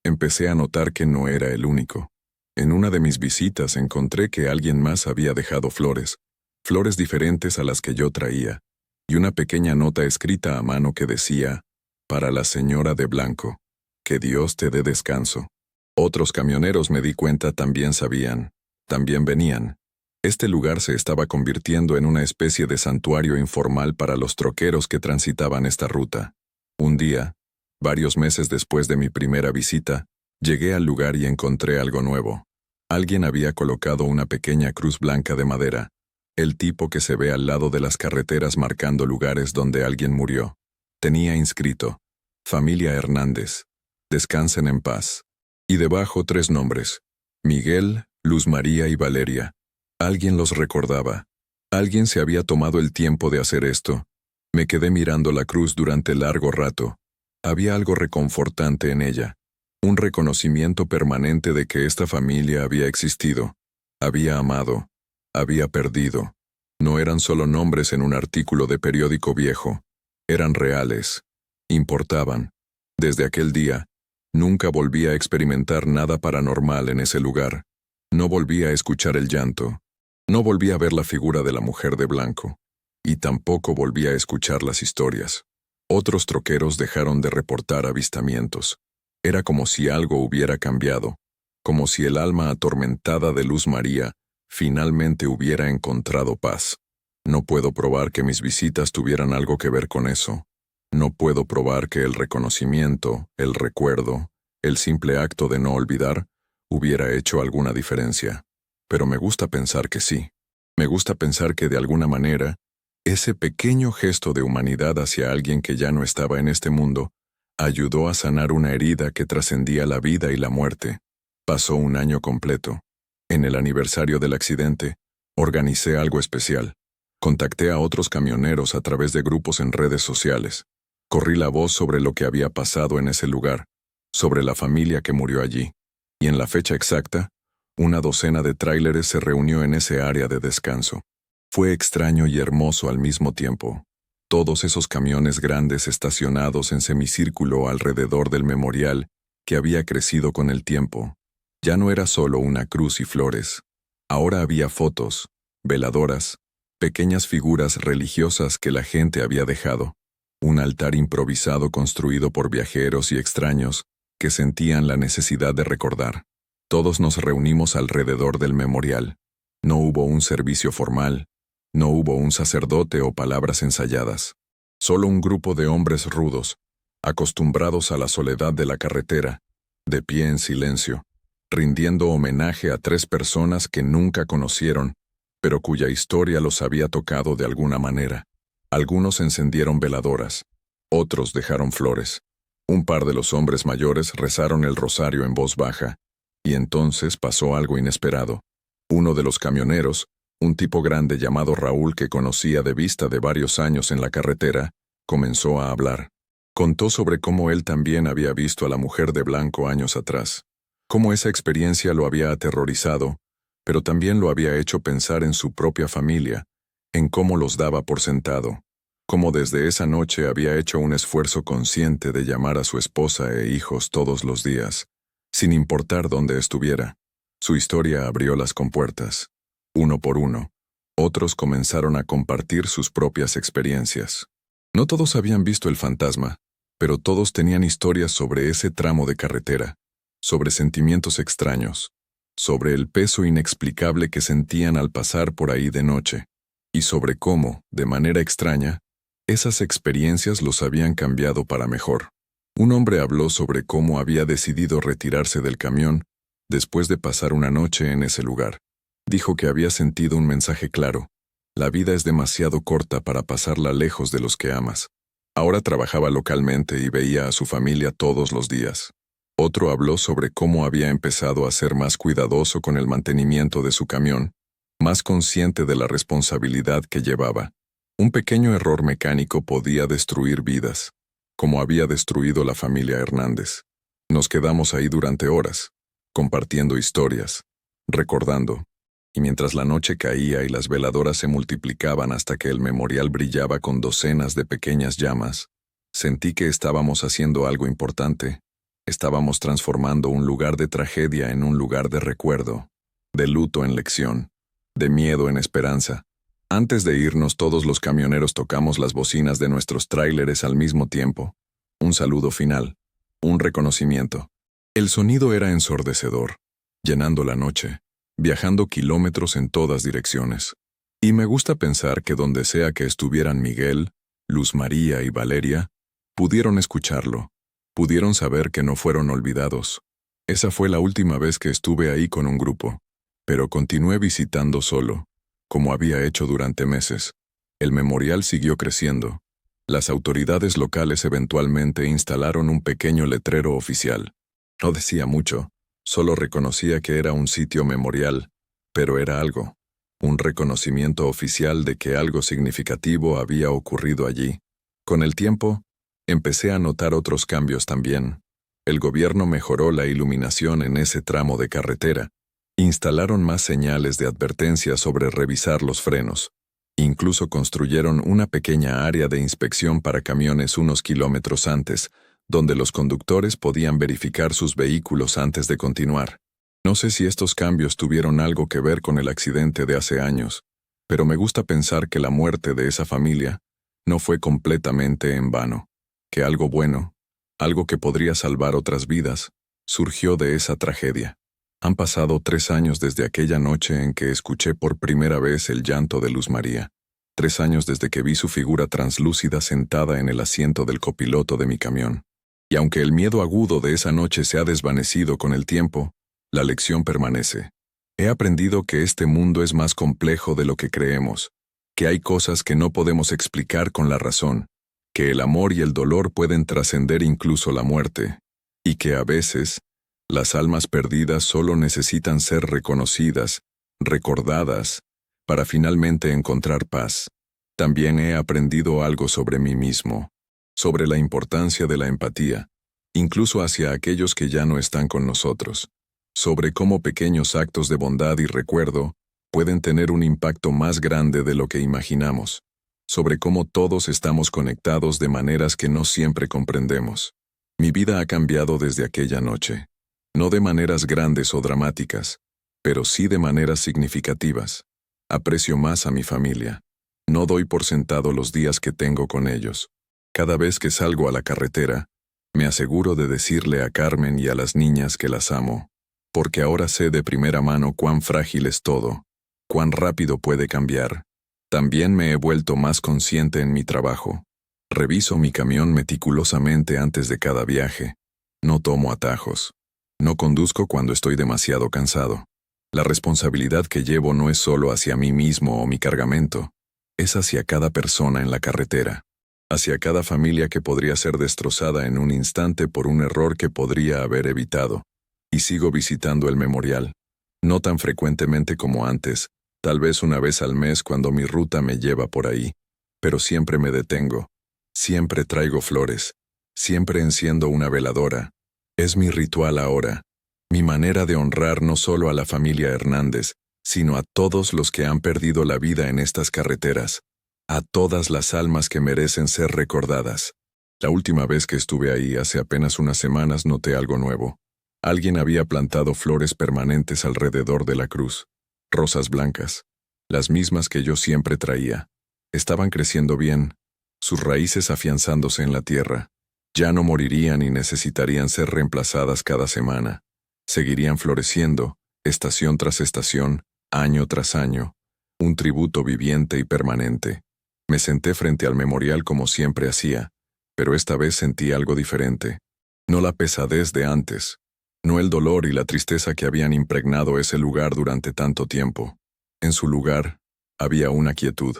Empecé a notar que no era el único. En una de mis visitas encontré que alguien más había dejado flores. flores diferentes a las que yo traía, y una pequeña nota escrita a mano que decía, para la señora de blanco, que Dios te dé descanso. Otros camioneros, me di cuenta, también sabían, también venían. Este lugar se estaba convirtiendo en una especie de santuario informal para los troqueros que transitaban esta ruta. Un día, varios meses después de mi primera visita, llegué al lugar y encontré algo nuevo. Alguien había colocado una pequeña cruz blanca de madera, el tipo que se ve al lado de las carreteras marcando lugares donde alguien murió. Tenía inscrito, Familia Hernández, descansen en paz. Y debajo 3 nombres, Miguel, Luz María y Valeria. Alguien los recordaba. Alguien se había tomado el tiempo de hacer esto. Me quedé mirando la cruz durante largo rato. Había algo reconfortante en ella. Un reconocimiento permanente de que esta familia había existido. Había amado. Había perdido. No eran solo nombres en un artículo de periódico viejo. Eran reales. Importaban. Desde aquel día, nunca volví a experimentar nada paranormal en ese lugar. No volví a escuchar el llanto. No volví a ver la figura de la mujer de blanco. Y tampoco volví a escuchar las historias. Otros troqueros dejaron de reportar avistamientos. Era como si algo hubiera cambiado, como si el alma atormentada de Luz María finalmente hubiera encontrado paz. No puedo probar que mis visitas tuvieran algo que ver con eso. No puedo probar que el reconocimiento, el recuerdo, el simple acto de no olvidar, hubiera hecho alguna diferencia. Pero me gusta pensar que sí. Me gusta pensar que de alguna manera, ese pequeño gesto de humanidad hacia alguien que ya no estaba en este mundo, ayudó a sanar una herida que trascendía la vida y la muerte. Pasó un año completo. En el aniversario del accidente, organicé algo especial. Contacté a otros camioneros a través de grupos en redes sociales. Corrí la voz sobre lo que había pasado en ese lugar, sobre la familia que murió allí. Y en la fecha exacta, una docena de tráileres se reunió en ese área de descanso. Fue extraño y hermoso al mismo tiempo. Todos esos camiones grandes estacionados en semicírculo alrededor del memorial que había crecido con el tiempo. Ya no era solo una cruz y flores. Ahora había fotos, veladoras, pequeñas figuras religiosas que la gente había dejado. Un altar improvisado construido por viajeros y extraños que sentían la necesidad de recordar. Todos nos reunimos alrededor del memorial. No hubo un servicio formal, no hubo un sacerdote o palabras ensayadas. Solo un grupo de hombres rudos, acostumbrados a la soledad de la carretera, de pie en silencio, rindiendo homenaje a 3 personas que nunca conocieron, pero cuya historia los había tocado de alguna manera. Algunos encendieron veladoras, otros dejaron flores. Un par de los hombres mayores rezaron el rosario en voz baja, y entonces pasó algo inesperado. Uno de los camioneros, un tipo grande llamado Raúl que conocía de vista de varios años en la carretera, comenzó a hablar. Contó sobre cómo él también había visto a la mujer de blanco años atrás, cómo esa experiencia lo había aterrorizado, pero también lo había hecho pensar en su propia familia, en cómo los daba por sentado, cómo desde esa noche había hecho un esfuerzo consciente de llamar a su esposa e hijos todos los días, sin importar dónde estuviera. Su historia abrió las compuertas. Uno por uno, otros comenzaron a compartir sus propias experiencias. No todos habían visto el fantasma, pero todos tenían historias sobre ese tramo de carretera, sobre sentimientos extraños, sobre el peso inexplicable que sentían al pasar por ahí de noche, y sobre cómo, de manera extraña, esas experiencias los habían cambiado para mejor. Un hombre habló sobre cómo había decidido retirarse del camión después de pasar una noche en ese lugar. Dijo que había sentido un mensaje claro: la vida es demasiado corta para pasarla lejos de los que amas. Ahora trabajaba localmente y veía a su familia todos los días. Otro habló sobre cómo había empezado a ser más cuidadoso con el mantenimiento de su camión, más consciente de la responsabilidad que llevaba. Un pequeño error mecánico podía destruir vidas, como había destruido la familia Hernández. Nos quedamos ahí durante horas, compartiendo historias, recordando. Y mientras la noche caía y las veladoras se multiplicaban hasta que el memorial brillaba con docenas de pequeñas llamas, sentí que estábamos haciendo algo importante. Estábamos transformando un lugar de tragedia en un lugar de recuerdo, de luto en lección, de miedo en esperanza. Antes de irnos, todos los camioneros tocamos las bocinas de nuestros tráileres al mismo tiempo. Un saludo final, un reconocimiento. El sonido era ensordecedor, llenando la noche, viajando kilómetros en todas direcciones. Y me gusta pensar que donde sea que estuvieran Miguel, Luz María y Valeria, pudieron escucharlo, pudieron saber que no fueron olvidados. Esa fue la última vez que estuve ahí con un grupo, pero continué visitando solo, como había hecho durante meses. El memorial siguió creciendo. Las autoridades locales eventualmente instalaron un pequeño letrero oficial. No decía mucho, solo reconocía que era un sitio memorial, pero era algo, un reconocimiento oficial de que algo significativo había ocurrido allí. Con el tiempo, empecé a notar otros cambios también. El gobierno mejoró la iluminación en ese tramo de carretera. Instalaron más señales de advertencia sobre revisar los frenos. Incluso construyeron una pequeña área de inspección para camiones unos kilómetros antes, donde los conductores podían verificar sus vehículos antes de continuar. No sé si estos cambios tuvieron algo que ver con el accidente de hace años, pero me gusta pensar que la muerte de esa familia no fue completamente en vano, que algo bueno, algo que podría salvar otras vidas, surgió de esa tragedia. Han pasado 3 años desde aquella noche en que escuché por primera vez el llanto de Luz María. 3 años desde que vi su figura translúcida sentada en el asiento del copiloto de mi camión. Y aunque el miedo agudo de esa noche se ha desvanecido con el tiempo, la lección permanece. He aprendido que este mundo es más complejo de lo que creemos, que hay cosas que no podemos explicar con la razón, que el amor y el dolor pueden trascender incluso la muerte, y que a veces, las almas perdidas solo necesitan ser reconocidas, recordadas, para finalmente encontrar paz. También he aprendido algo sobre mí mismo, sobre la importancia de la empatía, incluso hacia aquellos que ya no están con nosotros, sobre cómo pequeños actos de bondad y recuerdo pueden tener un impacto más grande de lo que imaginamos, sobre cómo todos estamos conectados de maneras que no siempre comprendemos. Mi vida ha cambiado desde aquella noche. No de maneras grandes o dramáticas, pero sí de maneras significativas. Aprecio más a mi familia. No doy por sentado los días que tengo con ellos. Cada vez que salgo a la carretera, me aseguro de decirle a Carmen y a las niñas que las amo, porque ahora sé de primera mano cuán frágil es todo, cuán rápido puede cambiar. También me he vuelto más consciente en mi trabajo. Reviso mi camión meticulosamente antes de cada viaje. No tomo atajos. No conduzco cuando estoy demasiado cansado. La responsabilidad que llevo no es solo hacia mí mismo o mi cargamento, es hacia cada persona en la carretera, hacia cada familia que podría ser destrozada en un instante por un error que podría haber evitado. Y sigo visitando el memorial, no tan frecuentemente como antes, tal vez una vez al mes cuando mi ruta me lleva por ahí, pero siempre me detengo, siempre traigo flores, siempre enciendo una veladora. Es mi ritual ahora, mi manera de honrar no solo a la familia Hernández, sino a todos los que han perdido la vida en estas carreteras, a todas las almas que merecen ser recordadas. La última vez que estuve ahí, hace apenas unas semanas, noté algo nuevo. Alguien había plantado flores permanentes alrededor de la cruz, rosas blancas, las mismas que yo siempre traía. Estaban creciendo bien, sus raíces afianzándose en la tierra. Ya no morirían y necesitarían ser reemplazadas cada semana. Seguirían floreciendo, estación tras estación, año tras año, un tributo viviente y permanente. Me senté frente al memorial como siempre hacía, pero esta vez sentí algo diferente. No la pesadez de antes, no el dolor y la tristeza que habían impregnado ese lugar durante tanto tiempo. En su lugar, había una quietud,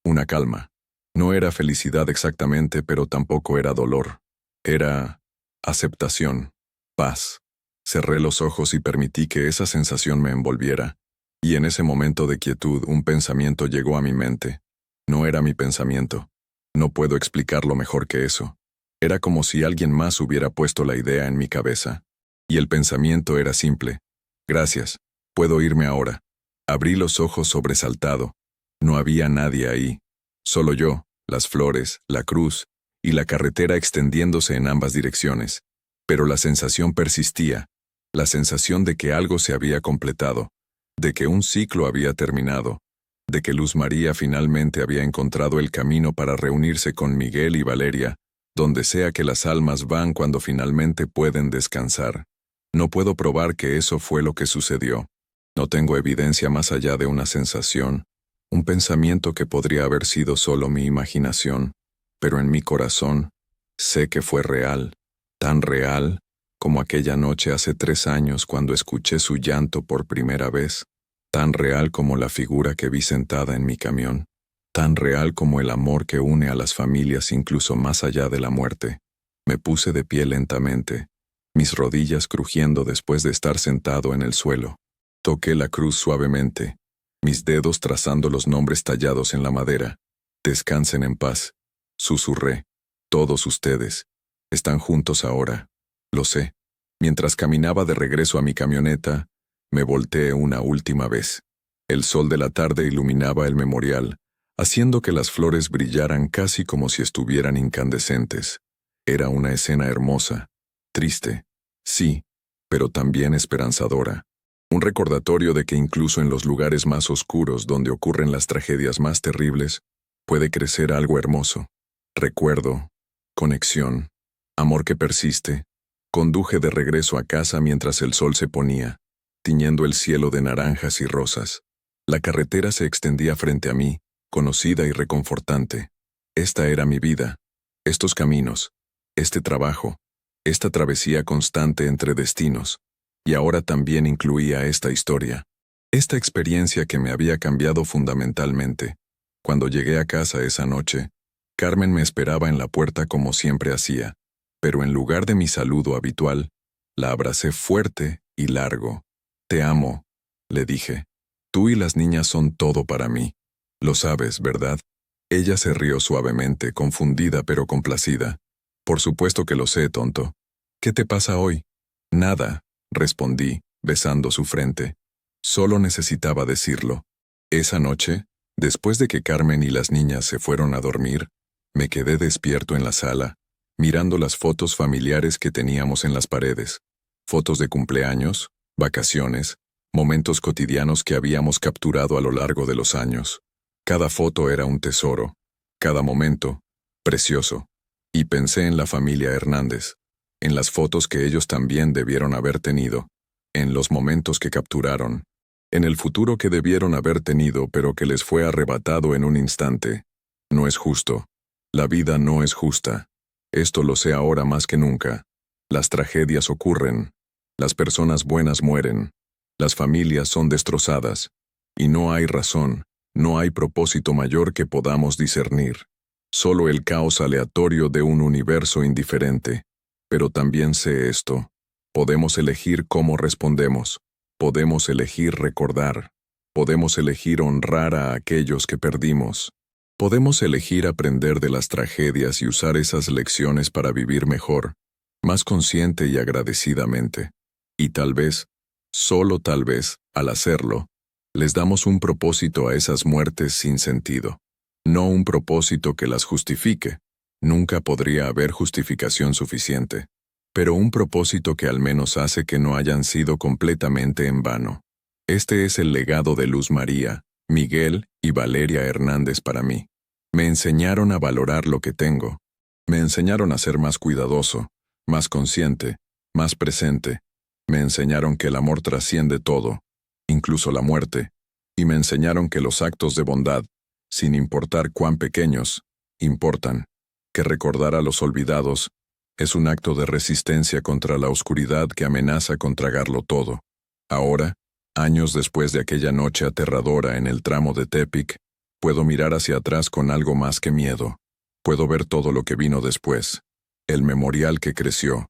una calma. No era felicidad exactamente, pero tampoco era dolor. Era aceptación, paz. Cerré los ojos y permití que esa sensación me envolviera. Y en ese momento de quietud un pensamiento llegó a mi mente. No era mi pensamiento. No puedo explicarlo mejor que eso. Era como si alguien más hubiera puesto la idea en mi cabeza. Y el pensamiento era simple. Gracias, puedo irme ahora. Abrí los ojos sobresaltado. No había nadie ahí. Solo yo, las flores, la cruz, y la carretera extendiéndose en ambas direcciones. Pero la sensación persistía, la sensación de que algo se había completado, de que un ciclo había terminado, de que Luz María finalmente había encontrado el camino para reunirse con Miguel y Valeria, donde sea que las almas van cuando finalmente pueden descansar. No puedo probar que eso fue lo que sucedió. No tengo evidencia más allá de una sensación, un pensamiento que podría haber sido solo mi imaginación, pero en mi corazón sé que fue real, tan real como aquella noche hace 3 años cuando escuché su llanto por primera vez, tan real como la figura que vi sentada en mi camión, tan real como el amor que une a las familias incluso más allá de la muerte. Me puse de pie lentamente, mis rodillas crujiendo después de estar sentado en el suelo. Toqué la cruz suavemente, mis dedos trazando los nombres tallados en la madera. Descansen en paz, susurré. Todos ustedes están juntos ahora, lo sé. Mientras caminaba de regreso a mi camioneta, me volteé una última vez. El sol de la tarde iluminaba el memorial, haciendo que las flores brillaran casi como si estuvieran incandescentes. Era una escena hermosa, triste, sí, pero también esperanzadora. Un recordatorio de que incluso en los lugares más oscuros donde ocurren las tragedias más terribles, puede crecer algo hermoso. Recuerdo, conexión, amor que persiste. Conduje de regreso a casa mientras el sol se ponía, tiñendo el cielo de naranjas y rosas. La carretera se extendía frente a mí, conocida y reconfortante. Esta era mi vida, estos caminos, este trabajo, esta travesía constante entre destinos, y ahora también incluía esta historia, esta experiencia que me había cambiado fundamentalmente. Cuando llegué a casa esa noche, Carmen me esperaba en la puerta como siempre hacía, pero en lugar de mi saludo habitual, la abracé fuerte y largo. «Te amo», le dije. «Tú y las niñas son todo para mí. Lo sabes, ¿verdad?» Ella se rió suavemente, confundida pero complacida. «Por supuesto que lo sé, tonto. ¿Qué te pasa hoy?» «Nada», respondí, besando su frente. Solo necesitaba decirlo. Esa noche, después de que Carmen y las niñas se fueron a dormir, me quedé despierto en la sala, mirando las fotos familiares que teníamos en las paredes. Fotos de cumpleaños, vacaciones, momentos cotidianos que habíamos capturado a lo largo de los años. Cada foto era un tesoro, cada momento, precioso. Y pensé en la familia Hernández, en las fotos que ellos también debieron haber tenido, en los momentos que capturaron, en el futuro que debieron haber tenido pero que les fue arrebatado en un instante. No es justo. La vida no es justa. Esto lo sé ahora más que nunca. Las tragedias ocurren. Las personas buenas mueren. Las familias son destrozadas. Y no hay razón, no hay propósito mayor que podamos discernir. Solo el caos aleatorio de un universo indiferente. Pero también sé esto. Podemos elegir cómo respondemos. Podemos elegir recordar. Podemos elegir honrar a aquellos que perdimos. Podemos elegir aprender de las tragedias y usar esas lecciones para vivir mejor, más consciente y agradecidamente. Y tal vez, solo tal vez, al hacerlo, les damos un propósito a esas muertes sin sentido. No un propósito que las justifique. Nunca podría haber justificación suficiente. Pero un propósito que al menos hace que no hayan sido completamente en vano. Este es el legado de Luz María, Miguel y Valeria Hernández para mí. Me enseñaron a valorar lo que tengo. Me enseñaron a ser más cuidadoso, más consciente, más presente. Me enseñaron que el amor trasciende todo, incluso la muerte. Y me enseñaron que los actos de bondad, sin importar cuán pequeños, importan. Que recordar a los olvidados es un acto de resistencia contra la oscuridad que amenaza con tragarlo todo. Ahora, años después de aquella noche aterradora en el tramo de Tepic, puedo mirar hacia atrás con algo más que miedo. Puedo ver todo lo que vino después. El memorial que creció.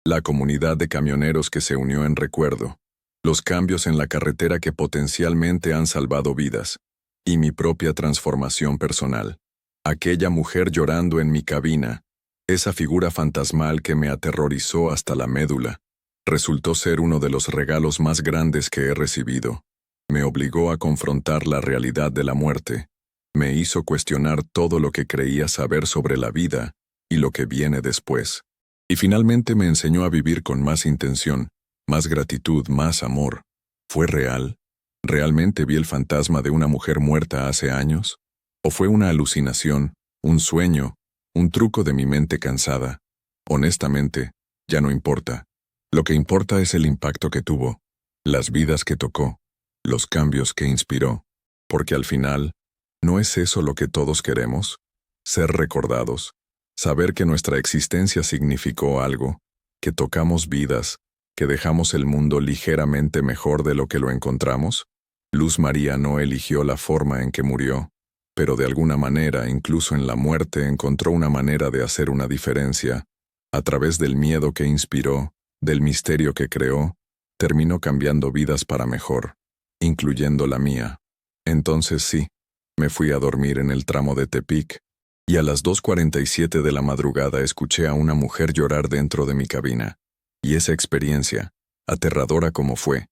La comunidad de camioneros que se unió en recuerdo. Los cambios en la carretera que potencialmente han salvado vidas. Y mi propia transformación personal. Aquella mujer llorando en mi cabina. Esa figura fantasmal que me aterrorizó hasta la médula. Resultó ser uno de los regalos más grandes que he recibido. Me obligó a confrontar la realidad de la muerte. Me hizo cuestionar todo lo que creía saber sobre la vida y lo que viene después. Y finalmente me enseñó a vivir con más intención, más gratitud, más amor. Fue real, ¿Realmente vi el fantasma de una mujer muerta hace años? ¿O fue una alucinación, un sueño, un truco de mi mente cansada? Honestamente, ya no importa. Lo que importa es el impacto que tuvo, las vidas que tocó, los cambios que inspiró. Porque al final, ¿no es eso lo que todos queremos? Ser recordados, saber que nuestra existencia significó algo, que tocamos vidas, que dejamos el mundo ligeramente mejor de lo que lo encontramos. Luz María no eligió la forma en que murió, pero de alguna manera, incluso en la muerte, encontró una manera de hacer una diferencia. A través del miedo que inspiró, del misterio que creó, terminó cambiando vidas para mejor, incluyendo la mía. Entonces sí, me fui a dormir en el tramo de Tepic, y a las 2:47 de la madrugada escuché a una mujer llorar dentro de mi cabina. Y esa experiencia, aterradora como fue,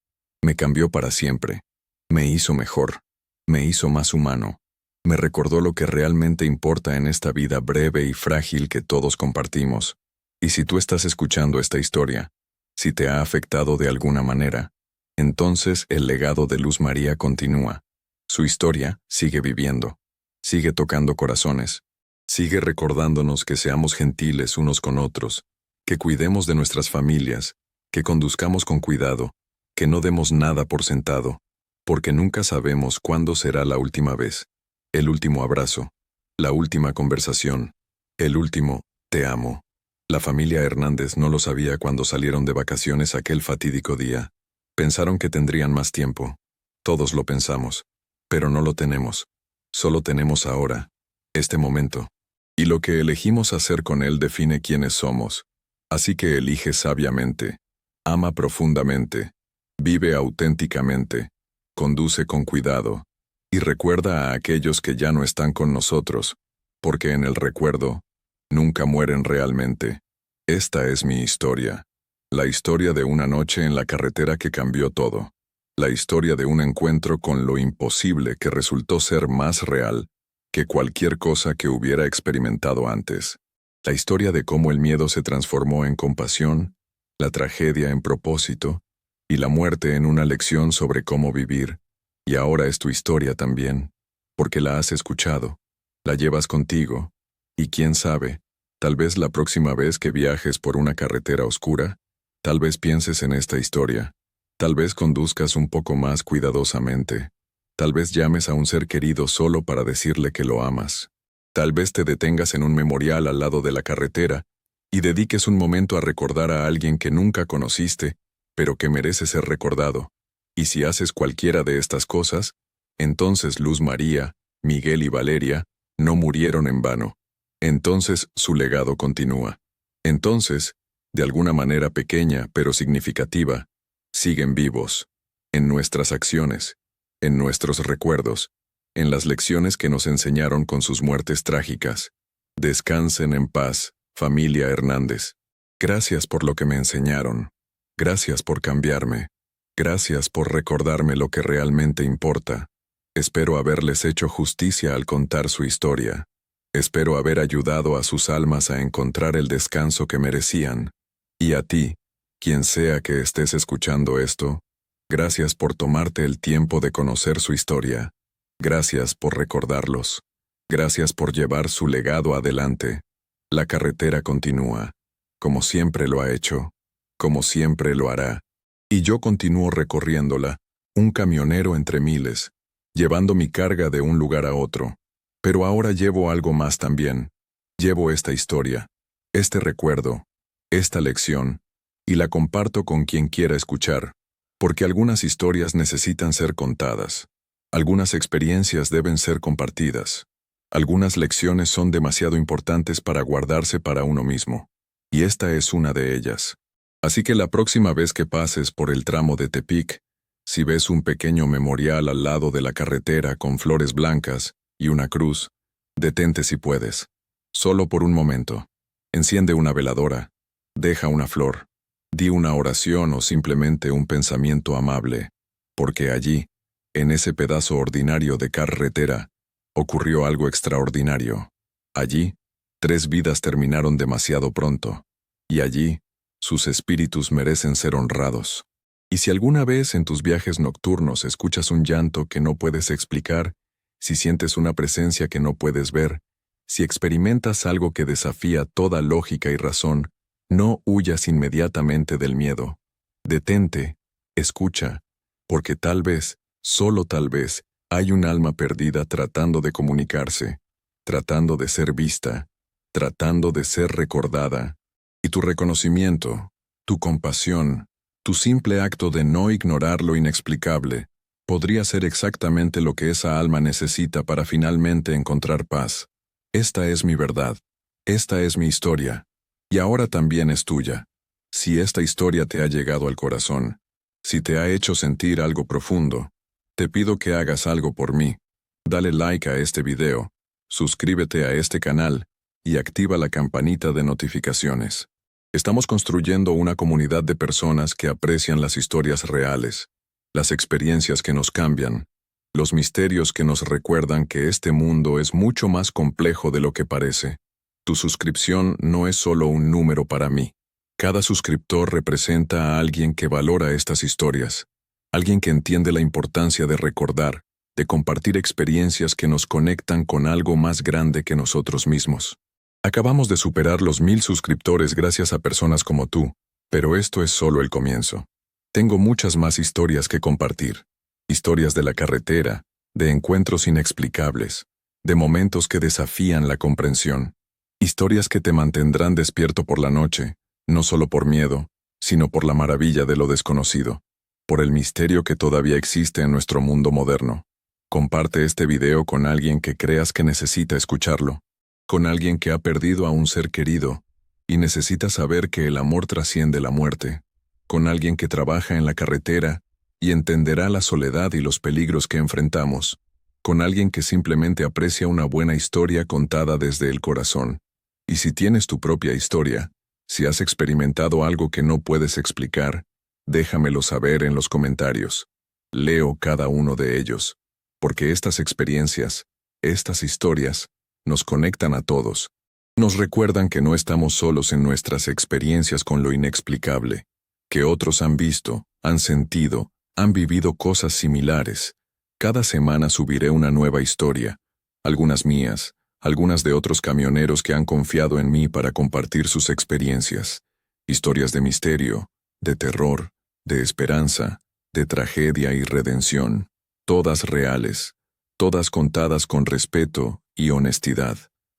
me cambió para siempre. Me hizo mejor, me hizo más humano, me recordó lo que realmente importa en esta vida breve y frágil que todos compartimos. Y si tú estás escuchando esta historia, si te ha afectado de alguna manera, entonces el legado de Luz María continúa. Su historia sigue viviendo, sigue tocando corazones, sigue recordándonos que seamos gentiles unos con otros, que cuidemos de nuestras familias, que conduzcamos con cuidado, que no demos nada por sentado, porque nunca sabemos cuándo será la última vez, el último abrazo, la última conversación, el último «te amo». La familia Hernández no lo sabía cuando salieron de vacaciones aquel fatídico día. Pensaron que tendrían más tiempo. Todos lo pensamos, pero no lo tenemos. Solo tenemos ahora, este momento. Y lo que elegimos hacer con él define quiénes somos. Así que elige sabiamente, ama profundamente, vive auténticamente, conduce con cuidado, y recuerda a aquellos que ya no están con nosotros, porque en el recuerdo, nunca mueren realmente. Esta es mi historia. La historia de una noche en la carretera que cambió todo. La historia de un encuentro con lo imposible que resultó ser más real que cualquier cosa que hubiera experimentado antes. La historia de cómo el miedo se transformó en compasión, la tragedia en propósito, y la muerte en una lección sobre cómo vivir. Y ahora es tu historia también, porque la has escuchado, la llevas contigo, y quién sabe, tal vez la próxima vez que viajes por una carretera oscura, tal vez pienses en esta historia, tal vez conduzcas un poco más cuidadosamente, tal vez llames a un ser querido solo para decirle que lo amas. Tal vez te detengas en un memorial al lado de la carretera y dediques un momento a recordar a alguien que nunca conociste, pero que merece ser recordado. Y si haces cualquiera de estas cosas, entonces Luz María, Miguel y Valeria no murieron en vano. Entonces su legado continúa. Entonces, de alguna manera pequeña pero significativa, siguen vivos, en nuestras acciones, en nuestros recuerdos, en las lecciones que nos enseñaron con sus muertes trágicas. Descansen en paz, familia Hernández. Gracias por lo que me enseñaron. Gracias por cambiarme. Gracias por recordarme lo que realmente importa. Espero haberles hecho justicia al contar su historia. Espero haber ayudado a sus almas a encontrar el descanso que merecían. Y a ti, quien sea que estés escuchando esto, gracias por tomarte el tiempo de conocer su historia. Gracias por recordarlos. Gracias por llevar su legado adelante. La carretera continúa, como siempre lo ha hecho, como siempre lo hará. Y yo continúo recorriéndola, un camionero entre miles, llevando mi carga de un lugar a otro. Pero ahora llevo algo más también. Llevo esta historia, este recuerdo, esta lección, y la comparto con quien quiera escuchar, porque algunas historias necesitan ser contadas. Algunas experiencias deben ser compartidas. Algunas lecciones son demasiado importantes para guardarse para uno mismo. Y esta es una de ellas. Así que la próxima vez que pases por el tramo de Tepic, si ves un pequeño memorial al lado de la carretera con flores blancas y una cruz, detente si puedes. Solo por un momento. Enciende una veladora. Deja una flor. Di una oración o simplemente un pensamiento amable. Porque allí, en ese pedazo ordinario de carretera, ocurrió algo extraordinario. Allí, 3 vidas terminaron demasiado pronto. Y allí, sus espíritus merecen ser honrados. Y si alguna vez en tus viajes nocturnos escuchas un llanto que no puedes explicar, si sientes una presencia que no puedes ver, si experimentas algo que desafía toda lógica y razón, no huyas inmediatamente del miedo. Detente, escucha, porque tal vez, solo tal vez, hay un alma perdida tratando de comunicarse, tratando de ser vista, tratando de ser recordada. Y tu reconocimiento, tu compasión, tu simple acto de no ignorar lo inexplicable, podría ser exactamente lo que esa alma necesita para finalmente encontrar paz. Esta es mi verdad. Esta es mi historia. Y ahora también es tuya. Si esta historia te ha llegado al corazón, si te ha hecho sentir algo profundo, te pido que hagas algo por mí. Dale like a este video, suscríbete a este canal y activa la campanita de notificaciones. Estamos construyendo una comunidad de personas que aprecian las historias reales, las experiencias que nos cambian, los misterios que nos recuerdan que este mundo es mucho más complejo de lo que parece. Tu suscripción no es solo un número para mí. Cada suscriptor representa a alguien que valora estas historias, alguien que entiende la importancia de recordar, de compartir experiencias que nos conectan con algo más grande que nosotros mismos. Acabamos de superar los 1000 suscriptores gracias a personas como tú, pero esto es solo el comienzo. Tengo muchas más historias que compartir. Historias de la carretera, de encuentros inexplicables, de momentos que desafían la comprensión. Historias que te mantendrán despierto por la noche, no solo por miedo, sino por la maravilla de lo desconocido, por el misterio que todavía existe en nuestro mundo moderno. Comparte este video con alguien que creas que necesita escucharlo, con alguien que ha perdido a un ser querido y necesita saber que el amor trasciende la muerte, con alguien que trabaja en la carretera y entenderá la soledad y los peligros que enfrentamos, con alguien que simplemente aprecia una buena historia contada desde el corazón. Y si tienes tu propia historia, si has experimentado algo que no puedes explicar, déjamelo saber en los comentarios. Leo cada uno de ellos, porque estas experiencias, estas historias, nos conectan a todos. Nos recuerdan que no estamos solos en nuestras experiencias con lo inexplicable, que otros han visto, han sentido, han vivido cosas similares. Cada semana subiré una nueva historia, algunas mías, algunas de otros camioneros que han confiado en mí para compartir sus experiencias. Historias de misterio, de terror, de esperanza, de tragedia y redención, todas reales, todas contadas con respeto y honestidad,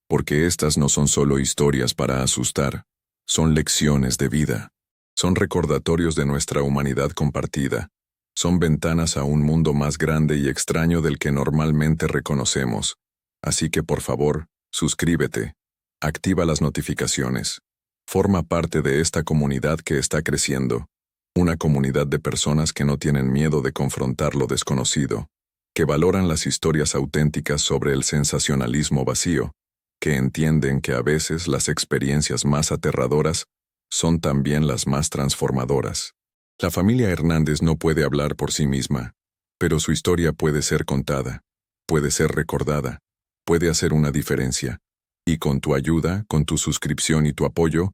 porque estas no son solo historias para asustar, son lecciones de vida, son recordatorios de nuestra humanidad compartida, son ventanas a un mundo más grande y extraño del que normalmente reconocemos. Así que por favor, suscríbete, activa las notificaciones, forma parte de esta comunidad que está creciendo, una comunidad de personas que no tienen miedo de confrontar lo desconocido, que valoran las historias auténticas sobre el sensacionalismo vacío, que entienden que a veces las experiencias más aterradoras son también las más transformadoras. La familia Hernández no puede hablar por sí misma, pero su historia puede ser contada, puede ser recordada, puede hacer una diferencia, y con tu ayuda, con tu suscripción y tu apoyo,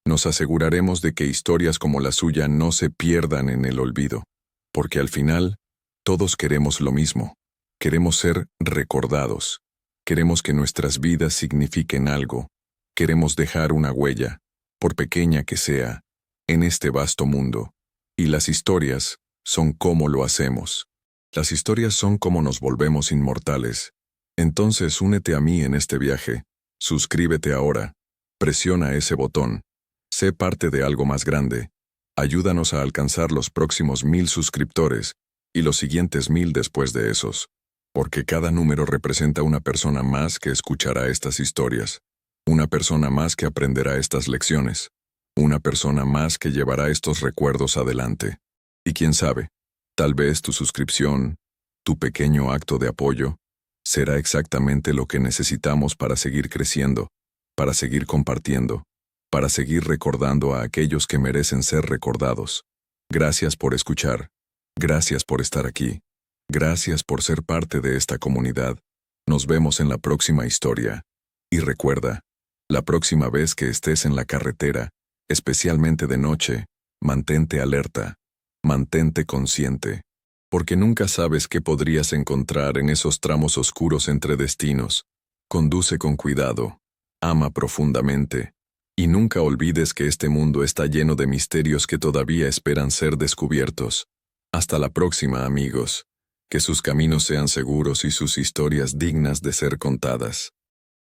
nos aseguraremos de que historias como la suya no se pierdan en el olvido, porque al final, todos queremos lo mismo, queremos ser recordados, queremos que nuestras vidas signifiquen algo, queremos dejar una huella, por pequeña que sea, en este vasto mundo, y las historias son cómo lo hacemos. Las historias son cómo nos volvemos inmortales. Entonces únete a mí en este viaje, suscríbete ahora, presiona ese botón, sé parte de algo más grande, ayúdanos a alcanzar los próximos 1000 suscriptores y los siguientes 1000 después de esos, porque cada número representa una persona más que escuchará estas historias, una persona más que aprenderá estas lecciones, una persona más que llevará estos recuerdos adelante. Y quién sabe, tal vez tu suscripción, tu pequeño acto de apoyo, será exactamente lo que necesitamos para seguir creciendo, para seguir compartiendo, para seguir recordando a aquellos que merecen ser recordados. Gracias por escuchar. Gracias por estar aquí. Gracias por ser parte de esta comunidad. Nos vemos en la próxima historia. Y recuerda, la próxima vez que estés en la carretera, especialmente de noche, mantente alerta. Mantente consciente, porque nunca sabes qué podrías encontrar en esos tramos oscuros entre destinos. Conduce con cuidado, ama profundamente, y nunca olvides que este mundo está lleno de misterios que todavía esperan ser descubiertos. Hasta la próxima, amigos. Que sus caminos sean seguros y sus historias dignas de ser contadas.